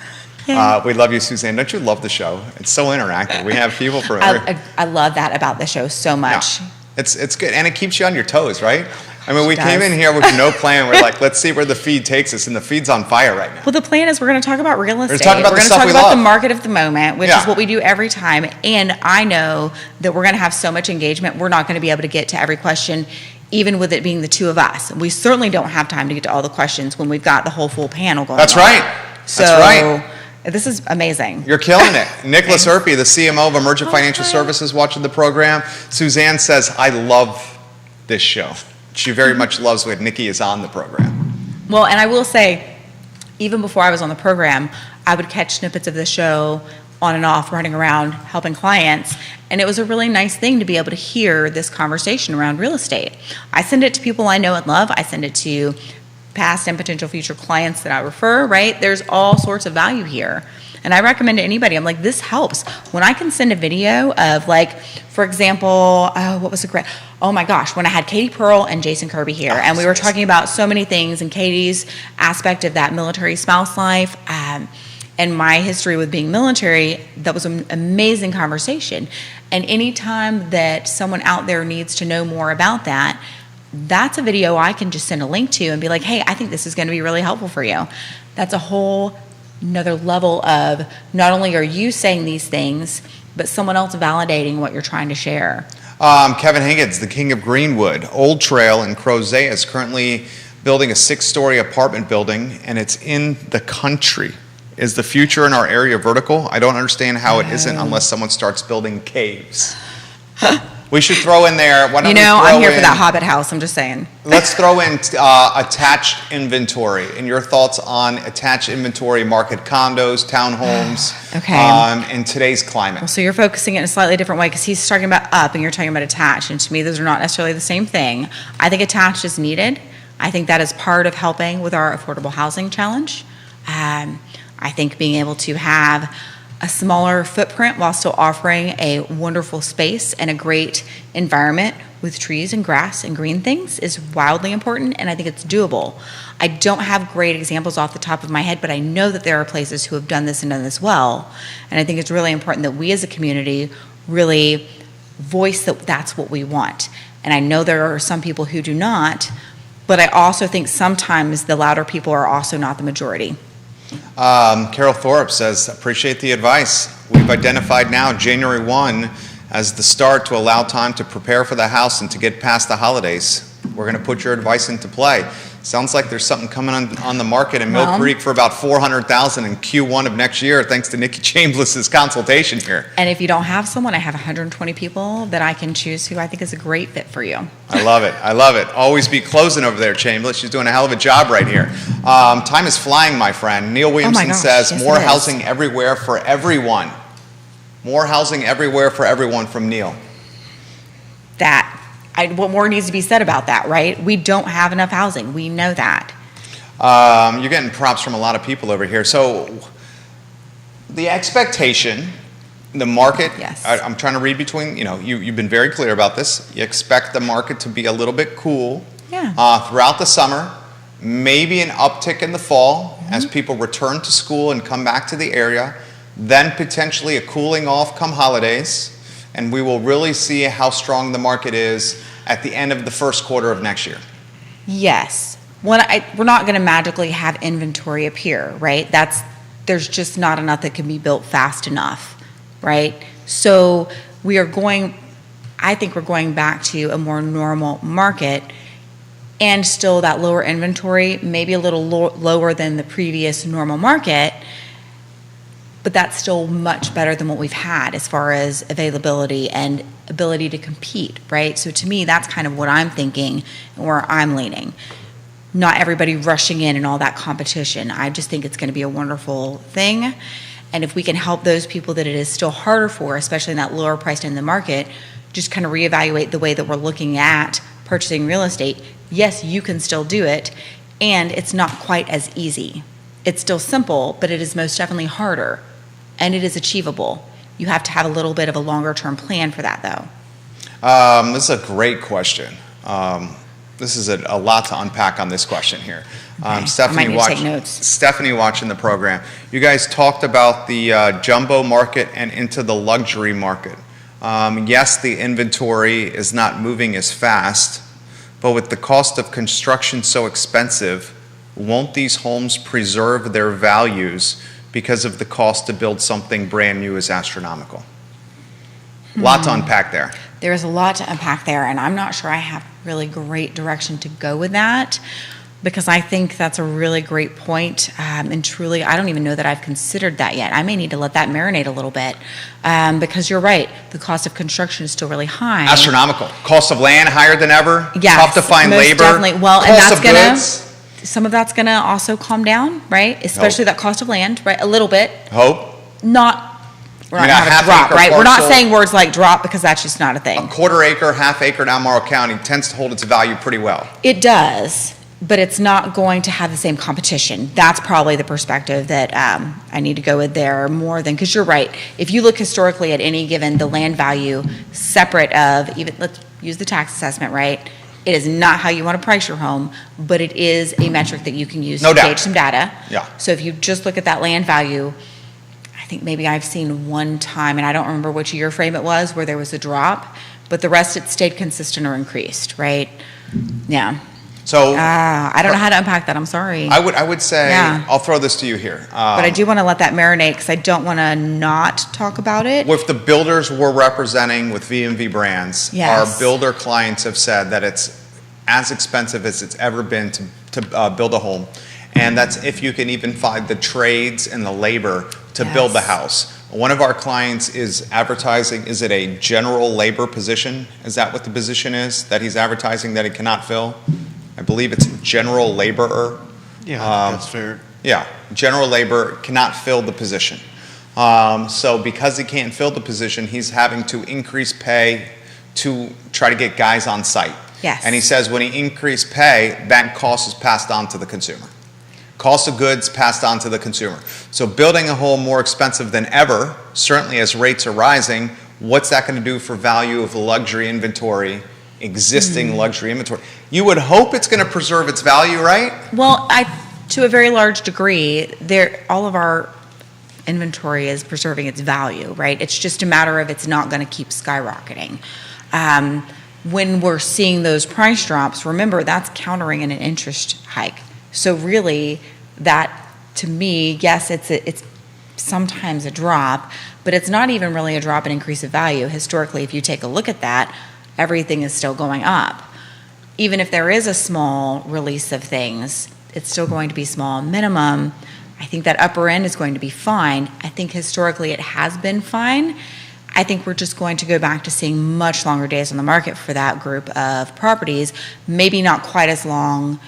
Yeah. We love you, Suzanne. Don't you love the show? It's so interactive. We have people from every... I love that about the show so much. Yeah. It's good. And it keeps you on your toes, right? I mean, we It came does. in here with no plan. We're like, let's see where the feed takes us. And the feed's on fire right now. Well, the plan is we're going to talk about real estate. talk about we're the going to stuff talk we about love. the market of the moment, which Yeah. is what we do every time. And I know that we're going to have so much engagement, we're not going to be able to get to every question, even with it being the two of us. We certainly don't have time to get to all the questions when we've got the whole full panel going That's on. right. So, That's right. This is amazing. You're killing it. Nicholas Erpy, the CMO of Emergent Financial hi. Services, watching the program. Suzanne says, I love this show. She very much loves when Nikki is on the program. Well, and I will say, even before I was on the program, I would catch snippets of the show on and off, running around, helping clients. And it was a really nice thing to be able to hear this conversation around real estate. I send it to people I know and love. I send it to past and potential future clients that I refer, right? There's all sorts of value here. And I recommend to anybody, I'm like, this helps. When I can send a video of, like, for example, what was the great, oh my gosh, when I had Katie Pearl and Jason Kirby here, and we were talking about so many things, and Katie's aspect of that military spouse life, and my history with being military, that was an amazing conversation. And anytime that someone out there needs to know more about that, that's a video I can just send a link to and be like, hey, I think this is going to be really helpful for you. That's a whole another level of not only are you saying these things, but someone else validating what you're trying to share. Kevin Higgins, the king of Greenwood, Old Trail in Crozet, is currently building a 6-story apartment building, and it's in the country. Is the future in our area vertical? I don't understand how it isn't unless someone starts building caves. We should throw in there. Why don't You we know, throw I'm here for in- that Hobbit house, I'm just saying. Let's throw in attached inventory and your thoughts on attached inventory market, condos, townhomes, Okay. in today's climate. Well, so you're focusing it in a slightly different way because he's talking about up and you're talking about attached. And to me, those are not necessarily the same thing. I think attached is needed. I think that is part of helping with our affordable housing challenge. I think being able to have a smaller footprint while still offering a wonderful space and a great environment with trees and grass and green things is wildly important, and I think it's doable. I don't have great examples off the top of my head, but I know that there are places who have done this and done this well, and I think it's really important that we as a community really voice that that's what we want. And I know there are some people who do not, but I also think sometimes the louder people are also not the majority. Carol Thorpe says, appreciate the advice. We've identified now January 1 as the start to allow time to prepare for the house and to get past the holidays. We're going to put your advice into play. Sounds like there's something coming on the market in Mill Well- Creek for about $400,000 in Q1 of next year, thanks to Nikki Chambliss's consultation here. And if you don't have someone, I have 120 people that I can choose who I think is a great fit for you. I love it. I love it. Always be closing over there, Chambliss. She's doing a hell of a job right here. Time is flying, my friend. Neil Williamson gosh, says, yes, more it is. housing everywhere for everyone. More housing everywhere for everyone from Neil. What more needs to be said about that, right? We don't have enough housing. We know that. You're getting props from a lot of people over here. So the expectation, the market, Yes. I'm trying to read between, you've been very clear about this. You expect the market to be a little bit cool throughout the summer, maybe an uptick in the fall as people return to school and come back to the area, then potentially a cooling off come holidays, and we will really see how strong the market is at the end of the first quarter of next year. Yes. We're not going to magically have inventory appear, right? There's just not enough that can be built fast enough, right? So I think we're going back to a more normal market, and still that lower inventory, maybe a little lower than the previous normal market, but that's still much better than what we've had as far as availability and ability to compete, right? So to me, that's kind of what I'm thinking and where I'm leaning. not everybody rushing in and all that competition. I just think it's going to be a wonderful thing. And if we can help those people that it is still harder for, especially in that lower priced end of the market, just kind of reevaluate the way that we're looking at purchasing real estate. Yes, you can still do it, and it's not quite as easy. It's still simple, but it is most definitely harder, and it is achievable. You have to have a little bit of a longer term plan for that, though. This is a great question. This is a lot to unpack on this question here. Okay. I might need to take notes. Stephanie watching the program. You guys talked about the jumbo market and into the luxury market. Yes, the inventory is not moving as fast, but with the cost of construction so expensive, won't these homes preserve their values because of the cost to build something brand new is astronomical? Lot to unpack there. There is a lot to unpack there, and I'm not sure I have really great direction to go with that, because I think that's a really great point. And truly, I don't even know that I've considered that yet. I may need to let that marinate a little bit, because you're right, the cost of construction is still really high. Astronomical. Cost of land higher than ever. Yes, tough to find most labor. Definitely. Well, cost and that's of gonna goods. Some of that's gonna also calm down, right? Especially that cost of land, right? A little bit. Hope. Not. We're I mean, not a gonna drop, half-acre right? We're not parcel- saying words like drop, because that's just not a thing. A quarter acre, half acre in Albemarle County tends to hold its value pretty well. It does, but it's not going to have the same competition. That's probably the perspective that I need to go with there more than, because you're right. If you look historically at any given, the land value separate of, even, let's use the tax assessment, right? It is not how you want to price your home, but it is a metric that you can use No to doubt. gauge some data. Yeah. So if you just look at that land value, I think maybe I've seen one time, and I don't remember which year frame it was, where there was a drop, but the rest it stayed consistent or increased, right? Yeah. So I don't know how to unpack that. I'm sorry. I would say, Yeah. I'll throw this to you here. But I do want to let that marinate, because I don't want to not talk about it. With the builders we're representing with VMV Brands, Yes. our builder clients have said that it's as expensive as it's ever been to build a home. And that's if you can even find the trades and the labor to build the Yes. house. One of our clients is advertising, is it a general labor position? Is that what the position is that he's advertising that he cannot fill? I believe it's general laborer. Yeah, that's fair. Yeah, general labor cannot fill the position. So because he can't fill the position, he's having to increase pay to try to get guys on site. Yes. And he says when he increased pay, that cost is passed on to the consumer. Cost of goods passed on to the consumer. So building a home more expensive than ever, certainly as rates are rising, what's that going to do for value of luxury inventory, existing luxury inventory? You would hope it's going to preserve its value, right? Well, to a very large degree, all of our inventory is preserving its value, right? It's just a matter of it's not going to keep skyrocketing. When we're seeing those price drops, remember that's countering an interest hike. So really, that to me, yes, it's sometimes a drop, but it's not even really a drop in increase of value. Historically, if you take a look at that, everything is still going up. Even if there is a small release of things, it's still going to be small minimum. I think that upper end is going to be fine. I think historically it has been fine. I think we're just going to go back to seeing much longer days on the market for that group of properties, maybe not quite as long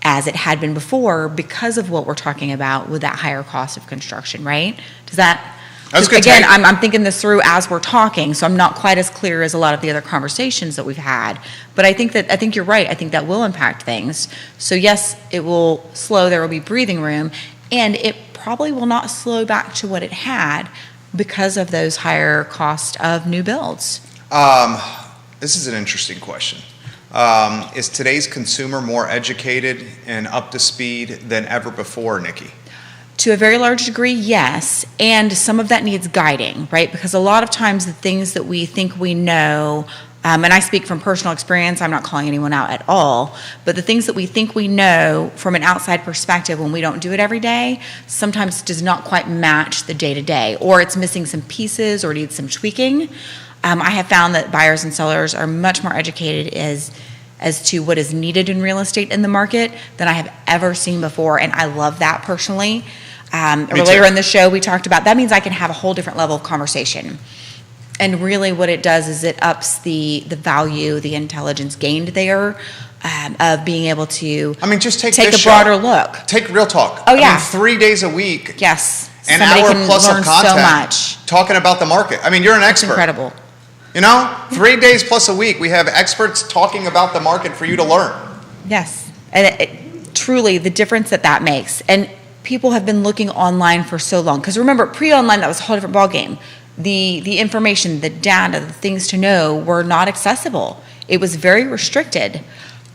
as it had been before because of what we're talking about with that higher cost of construction, right? Does that... That's good. Again, I'm thinking this through as we're talking, so I'm not quite as clear as a lot of the other conversations that we've had. But I think you're right. I think that will impact things. So yes, it will slow. There will be breathing room, and it probably will not slow back to what it had because of those higher cost of new builds. This is an interesting question. Is today's consumer more educated and up to speed than ever before, Nikki? To a very large degree, yes, and some of that needs guiding, right? Because a lot of times the things that we think we know, and I speak from personal experience, I'm not calling anyone out at all, but the things that we think we know from an outside perspective when we don't do it every day, sometimes does not quite match the day-to-day, or it's missing some pieces or needs some tweaking. I have found that buyers and sellers are much more educated as to what is needed in real estate in the market than I have ever seen before, and I love that personally. Earlier in the show, we talked about that means I can have a whole different level of conversation. And really what it does is it ups the value, the intelligence gained there. of being able to I mean, just take a this broader show. look. Take Real Talk. Oh, yeah. I mean, 3 days a week. Yes. An Somebody hour can plus learn of content. so much. Talking about the market. I mean, you're an It's expert. incredible. You know, 3 days plus a week, we have experts talking about the market for you to learn. Yes. And truly, the difference that makes. And people have been looking online for so long. Because remember, pre-online, that was a whole different ballgame. The information, the data, the things to know were not accessible. It was very restricted.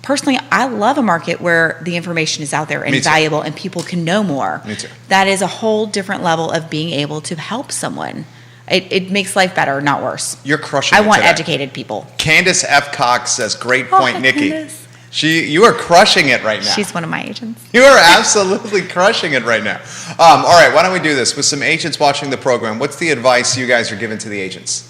Personally, I love a market where the information is out there and valuable and people can know more. Me too. That is a whole different level of being able to help someone. It makes life better, not worse. You're crushing it I want today. educated people. Candace F. Cox says, great point, hi, Nikki. Candace. You are crushing it right now. She's one of my agents. You are absolutely crushing it right now. All right, why don't we do this? With some agents watching the program, what's the advice you guys are giving to the agents?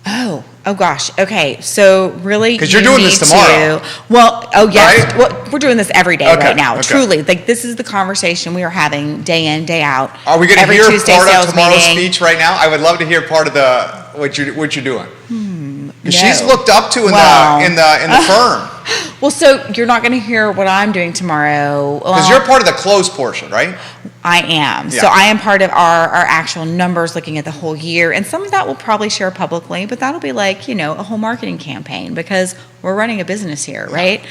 Oh gosh. Okay. So really, 'Cause you're doing this tomorrow. Oh yes. Right? Well, we're doing this every day Okay, right now. okay. Truly, like this is the conversation we are having day in, day out. Are we going to Every hear Tuesday part of sales tomorrow's meeting. speech right now? I would love to hear part of what you're doing. Because she's No. looked up to in Well. the firm. Well, so you're not going to hear what I'm doing tomorrow. Because you're part of the closed portion, right? I am. Yeah. So I am part of our actual numbers looking at the whole year. And some of that we'll probably share publicly, but that'll be like, a whole marketing campaign because we're running a business here, right?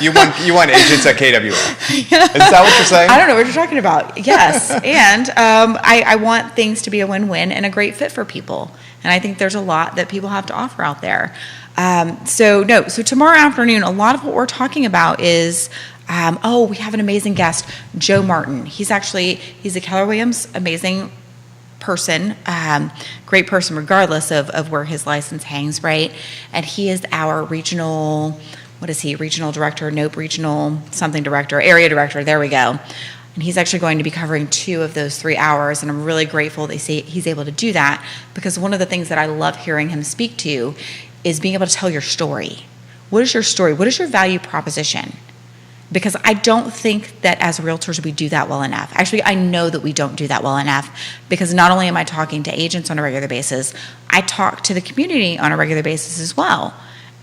You want agents at KWA. Is that what you're saying? I don't know what you're talking about. Yes. And I want things to be a win-win and a great fit for people. And I think there's a lot that people have to offer out there. So tomorrow afternoon, a lot of what we're talking about is, we have an amazing guest, Joe Martin. He's a Keller Williams amazing person, great person regardless of where his license hangs, right? And he is our regional, regional director, regional something director, area director, there we go. And he's actually going to be covering 2 of those 3 hours, and I'm really grateful that he's able to do that because one of the things that I love hearing him speak to is being able to tell your story. What is your story? What is your value proposition? Because I don't think that as realtors we do that well enough. Actually, I know that we don't do that well enough because not only am I talking to agents on a regular basis, I talk to the community on a regular basis as well.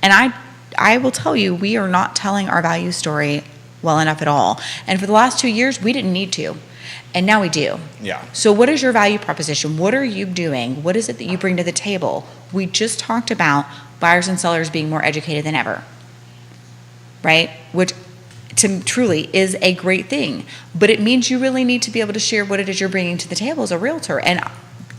And I will tell you, we are not telling our value story well enough at all. And for the last 2 years, we didn't need to. And now we do. Yeah. So what is your value proposition? What are you doing? What is it that you bring to the table? We just talked about buyers and sellers being more educated than ever, right? Which truly is a great thing. But it means you really need to be able to share what it is you're bringing to the table as a realtor. And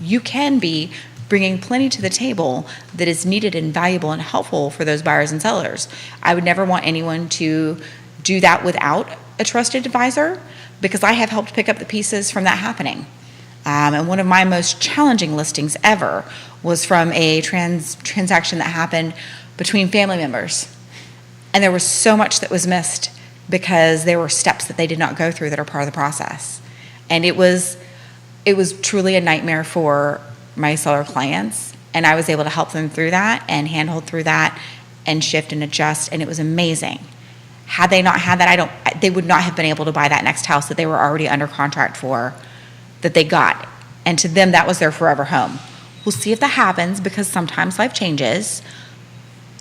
you can be bringing plenty to the table that is needed and valuable and helpful for those buyers and sellers. I would never want anyone to do that without a trusted advisor because I have helped pick up the pieces from that happening. And one of my most challenging listings ever was from a transaction that happened between family members. And there was so much that was missed because there were steps that they did not go through that are part of the process. And it was truly a nightmare for my seller clients. And I was able to help them through that and handhold through that and shift and adjust. And it was amazing. Had they not had that, they would not have been able to buy that next house that they were already under contract for that they got. And to them, that was their forever home. We'll see if that happens because sometimes life changes,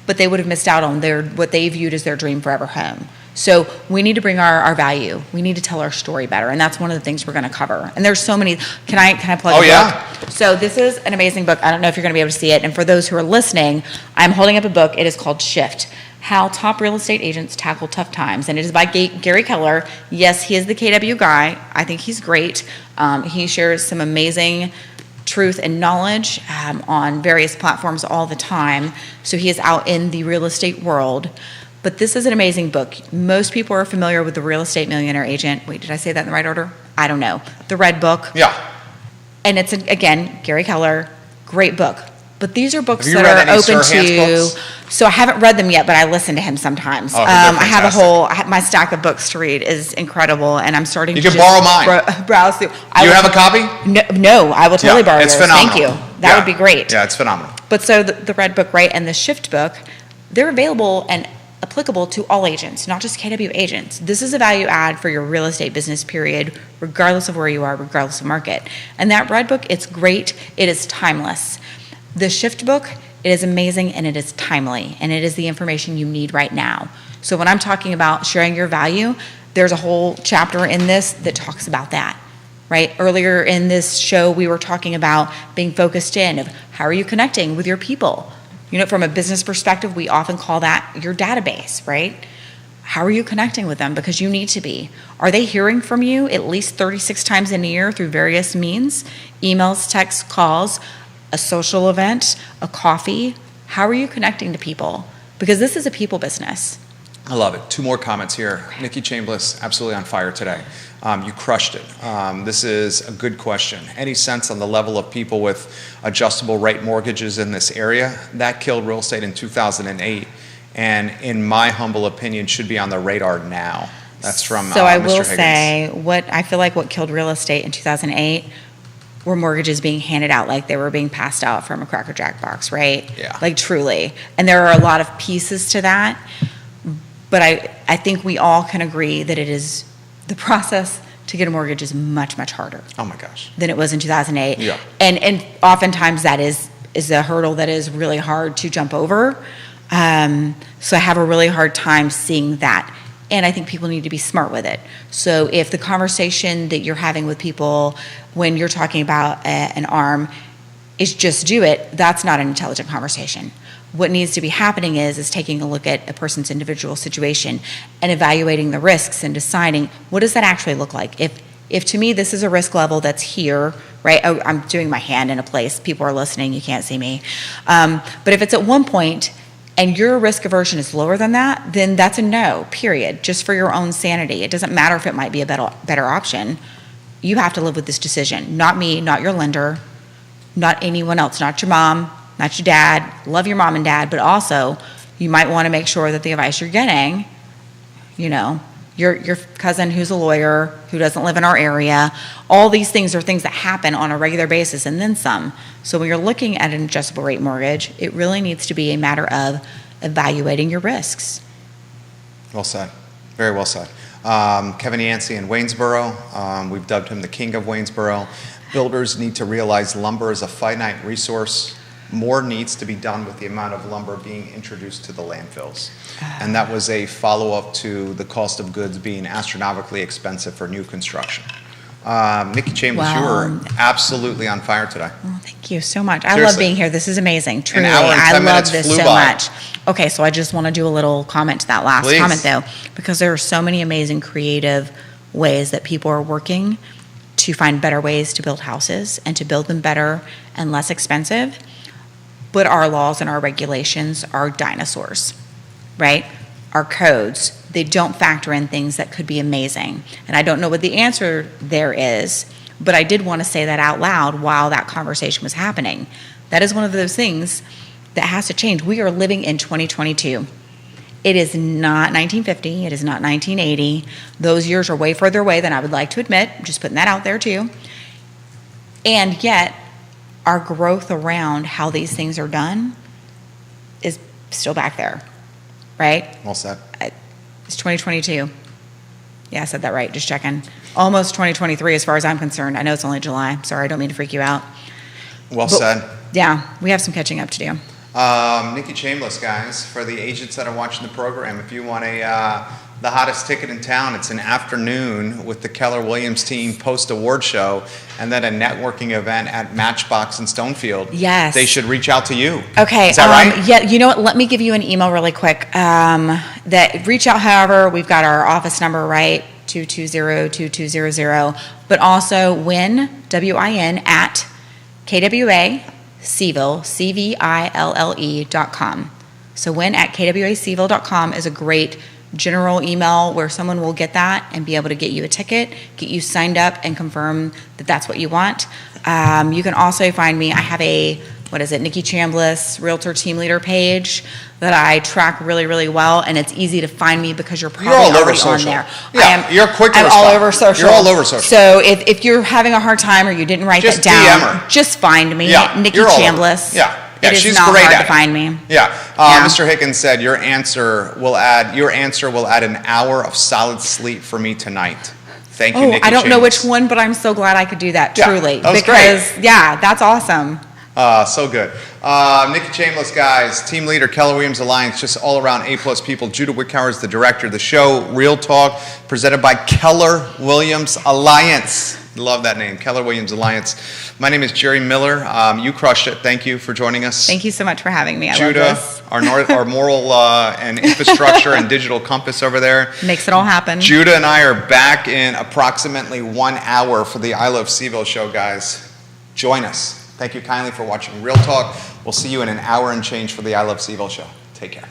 but they would have missed out on what they viewed as their dream forever home. So we need to bring our value. We need to tell our story better, and that's one of the things we're going to cover. And there's so many. Can I plug a book? Yeah. So this is an amazing book. I don't know if you're going to be able to see it. And for those who are listening, I'm holding up a book. It is called Shift: How Top Real Estate Agents Tackle Tough Times. And it is by Gary Keller. Yes, he is the KW guy. I think he's great. He shares some amazing truth and knowledge on various platforms all the time. So he is out in the real estate world. But this is an amazing book. Most people are familiar with The Real Estate Millionaire Agent. Wait, did I say that in the right order? I don't know. The Red Book. Yeah. And it's, again, Gary Keller. Great book. But these are books Have you that read are any open Sirhan's to. books? So I haven't read them yet, but I listen to him sometimes. Oh, they're I have fantastic. my stack of books to read is incredible, and I'm starting You to can just borrow mine. Browse through. You have a copy? No, I will totally borrow it's yours. phenomenal. Thank you. That would be great. Yeah, it's phenomenal. But so the Red Book, right, and the Shift book, they're available and applicable to all agents, not just KW agents. This is a value add for your real estate business, period, regardless of where you are, regardless of market. And that Red Book, it's great. It is timeless. The Shift book, it is amazing and it is timely, and it is the information you need right now. So when I'm talking about sharing your value, there's a whole chapter in this that talks about that, right? Earlier in this show, we were talking about being focused in of how are you connecting with your people? From a business perspective, we often call that your database, right? How are you connecting with them? Because you need to be. Are they hearing from you at least 36 times in a year through various means? Emails, texts, calls, a social event, a coffee. How are you connecting to people? Because this is a people business. I love it. 2 more comments here. Nikki Chambliss, absolutely on fire today. You crushed it. This is a good question. Any sense on the level of people with adjustable rate mortgages in this area? That killed real estate in 2008, and in my humble opinion, should be on the radar now. That's from So I Mr. will Higgins. say, I feel like what killed real estate in 2008 were mortgages being handed out like they were being passed out from a Cracker Jack box, right? Yeah. Like truly. And there are a lot of pieces to that. But I think we all can agree that it is the process to get a mortgage is much, much harder Oh my gosh. than it was in 2008. Yeah. And oftentimes that is a hurdle that is really hard to jump over. So I have a really hard time seeing that. And I think people need to be smart with it. So if the conversation that you're having with people when you're talking about an ARM is just do it, that's not an intelligent conversation. What needs to be happening is taking a look at a person's individual situation and evaluating the risks and deciding what does that actually look like. If to me this is a risk level that's here, right? Oh, I'm doing my hand in a place. People are listening. You can't see me. But if it's at one point and your risk aversion is lower than that, then that's a no, period, just for your own sanity. It doesn't matter if it might be a better option. You have to live with this decision. Not me, not your lender, not anyone else, not your mom, not your dad. Love your mom and dad, but also you might want to make sure that the advice you're getting, your cousin who's a lawyer, who doesn't live in our area, all these things are things that happen on a regular basis and then some. So when you're looking at an adjustable rate mortgage, it really needs to be a matter of evaluating your risks. Well said. Very well said. Kevin Yancey in Waynesboro. We've dubbed him the king of Waynesboro. Builders need to realize lumber is a finite resource. More needs to be done with the amount of lumber being introduced to the landfills. And that was a follow-up to the cost of goods being astronomically expensive for new construction. Nikki Chambliss, you were absolutely on fire today. Oh, thank you so much. I Seriously. love being here. This is amazing. Truly. An hour and 10 I love minutes this flew so by. much. Okay, so I just want to do a little comment to that last Please. comment, though, because there are so many amazing creative ways that people are working to find better ways to build houses and to build them better and less expensive. But our laws and our regulations are dinosaurs, right? Our codes, they don't factor in things that could be amazing. And I don't know what the answer there is, but I did want to say that out loud while that conversation was happening. That is one of those things that has to change. We are living in 2022. It is not 1950. It is not 1980. Those years are way further away than I would like to admit. I'm just putting that out there too. And yet, our growth around how these things are done is still back there, right? Well said. It's 2022. Yeah, I said that right, just checking. Almost 2023 as far as I'm concerned. I know it's only July. Sorry, I don't mean to freak you out. Well But- said. Yeah, we have some catching up to do. Nikki Chambliss, guys, for the agents that are watching the program, if you want the hottest ticket in town, it's an afternoon with the Keller Williams team post-award show and then a networking event at Matchbox in Stonefield. Yes. They should reach out to you. Okay. Is that right? Yeah, you know what? Let me give you an email really quick. That reach out, however, we've got our office number, right? 220-2200. But also win, W-I-N, at KWA-Seville, CVILLE.com. So win at KWA-Seville.com is a great general email where someone will get that and be able to get you a ticket, get you signed up and confirm that that's what you want. You can also find me, I have a, Nikki Chambliss Realtor Team Leader page that I track really, really well, and it's easy to find me because you're probably all over already on social. there. Yeah, you're quick to I'm all respond. over social. You're all over social. So if you're having a hard time or you didn't write Just that DM down, her. just find me, Yeah, Nikki you're all over. Chambliss. Yeah. It is she's not great hard at to it. find me. Yeah. Yeah. Mr. Higgins said your answer will add an hour of solid sleep for me tonight. Thank you, Oh, Nikki I don't know Chambliss. which one, but I'm so glad I could do that, Yeah, truly. that was because, yeah, that's awesome. So good. Nikki Chambliss, guys, team leader, Keller Williams Alliance, just all around A-plus people. Judah Wickhauer is the director of the show, Real Talk, presented by Keller Williams Alliance. Love that name, Keller Williams Alliance. My name is Jerry Miller. You crushed it. Thank you for joining us. Thank you so much for having me. I Judah, love this. our moral and infrastructure and digital compass over there. Makes it all happen. Judah and I are back in approximately 1 hour for the I Love CVille show, guys. Join us. Thank you kindly for watching Real Talk. We'll see you in an hour and change for the I Love CVille show. Take care.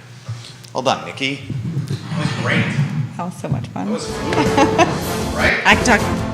Well done, Nikki. That was great. That was so much fun. That was right? I can talk.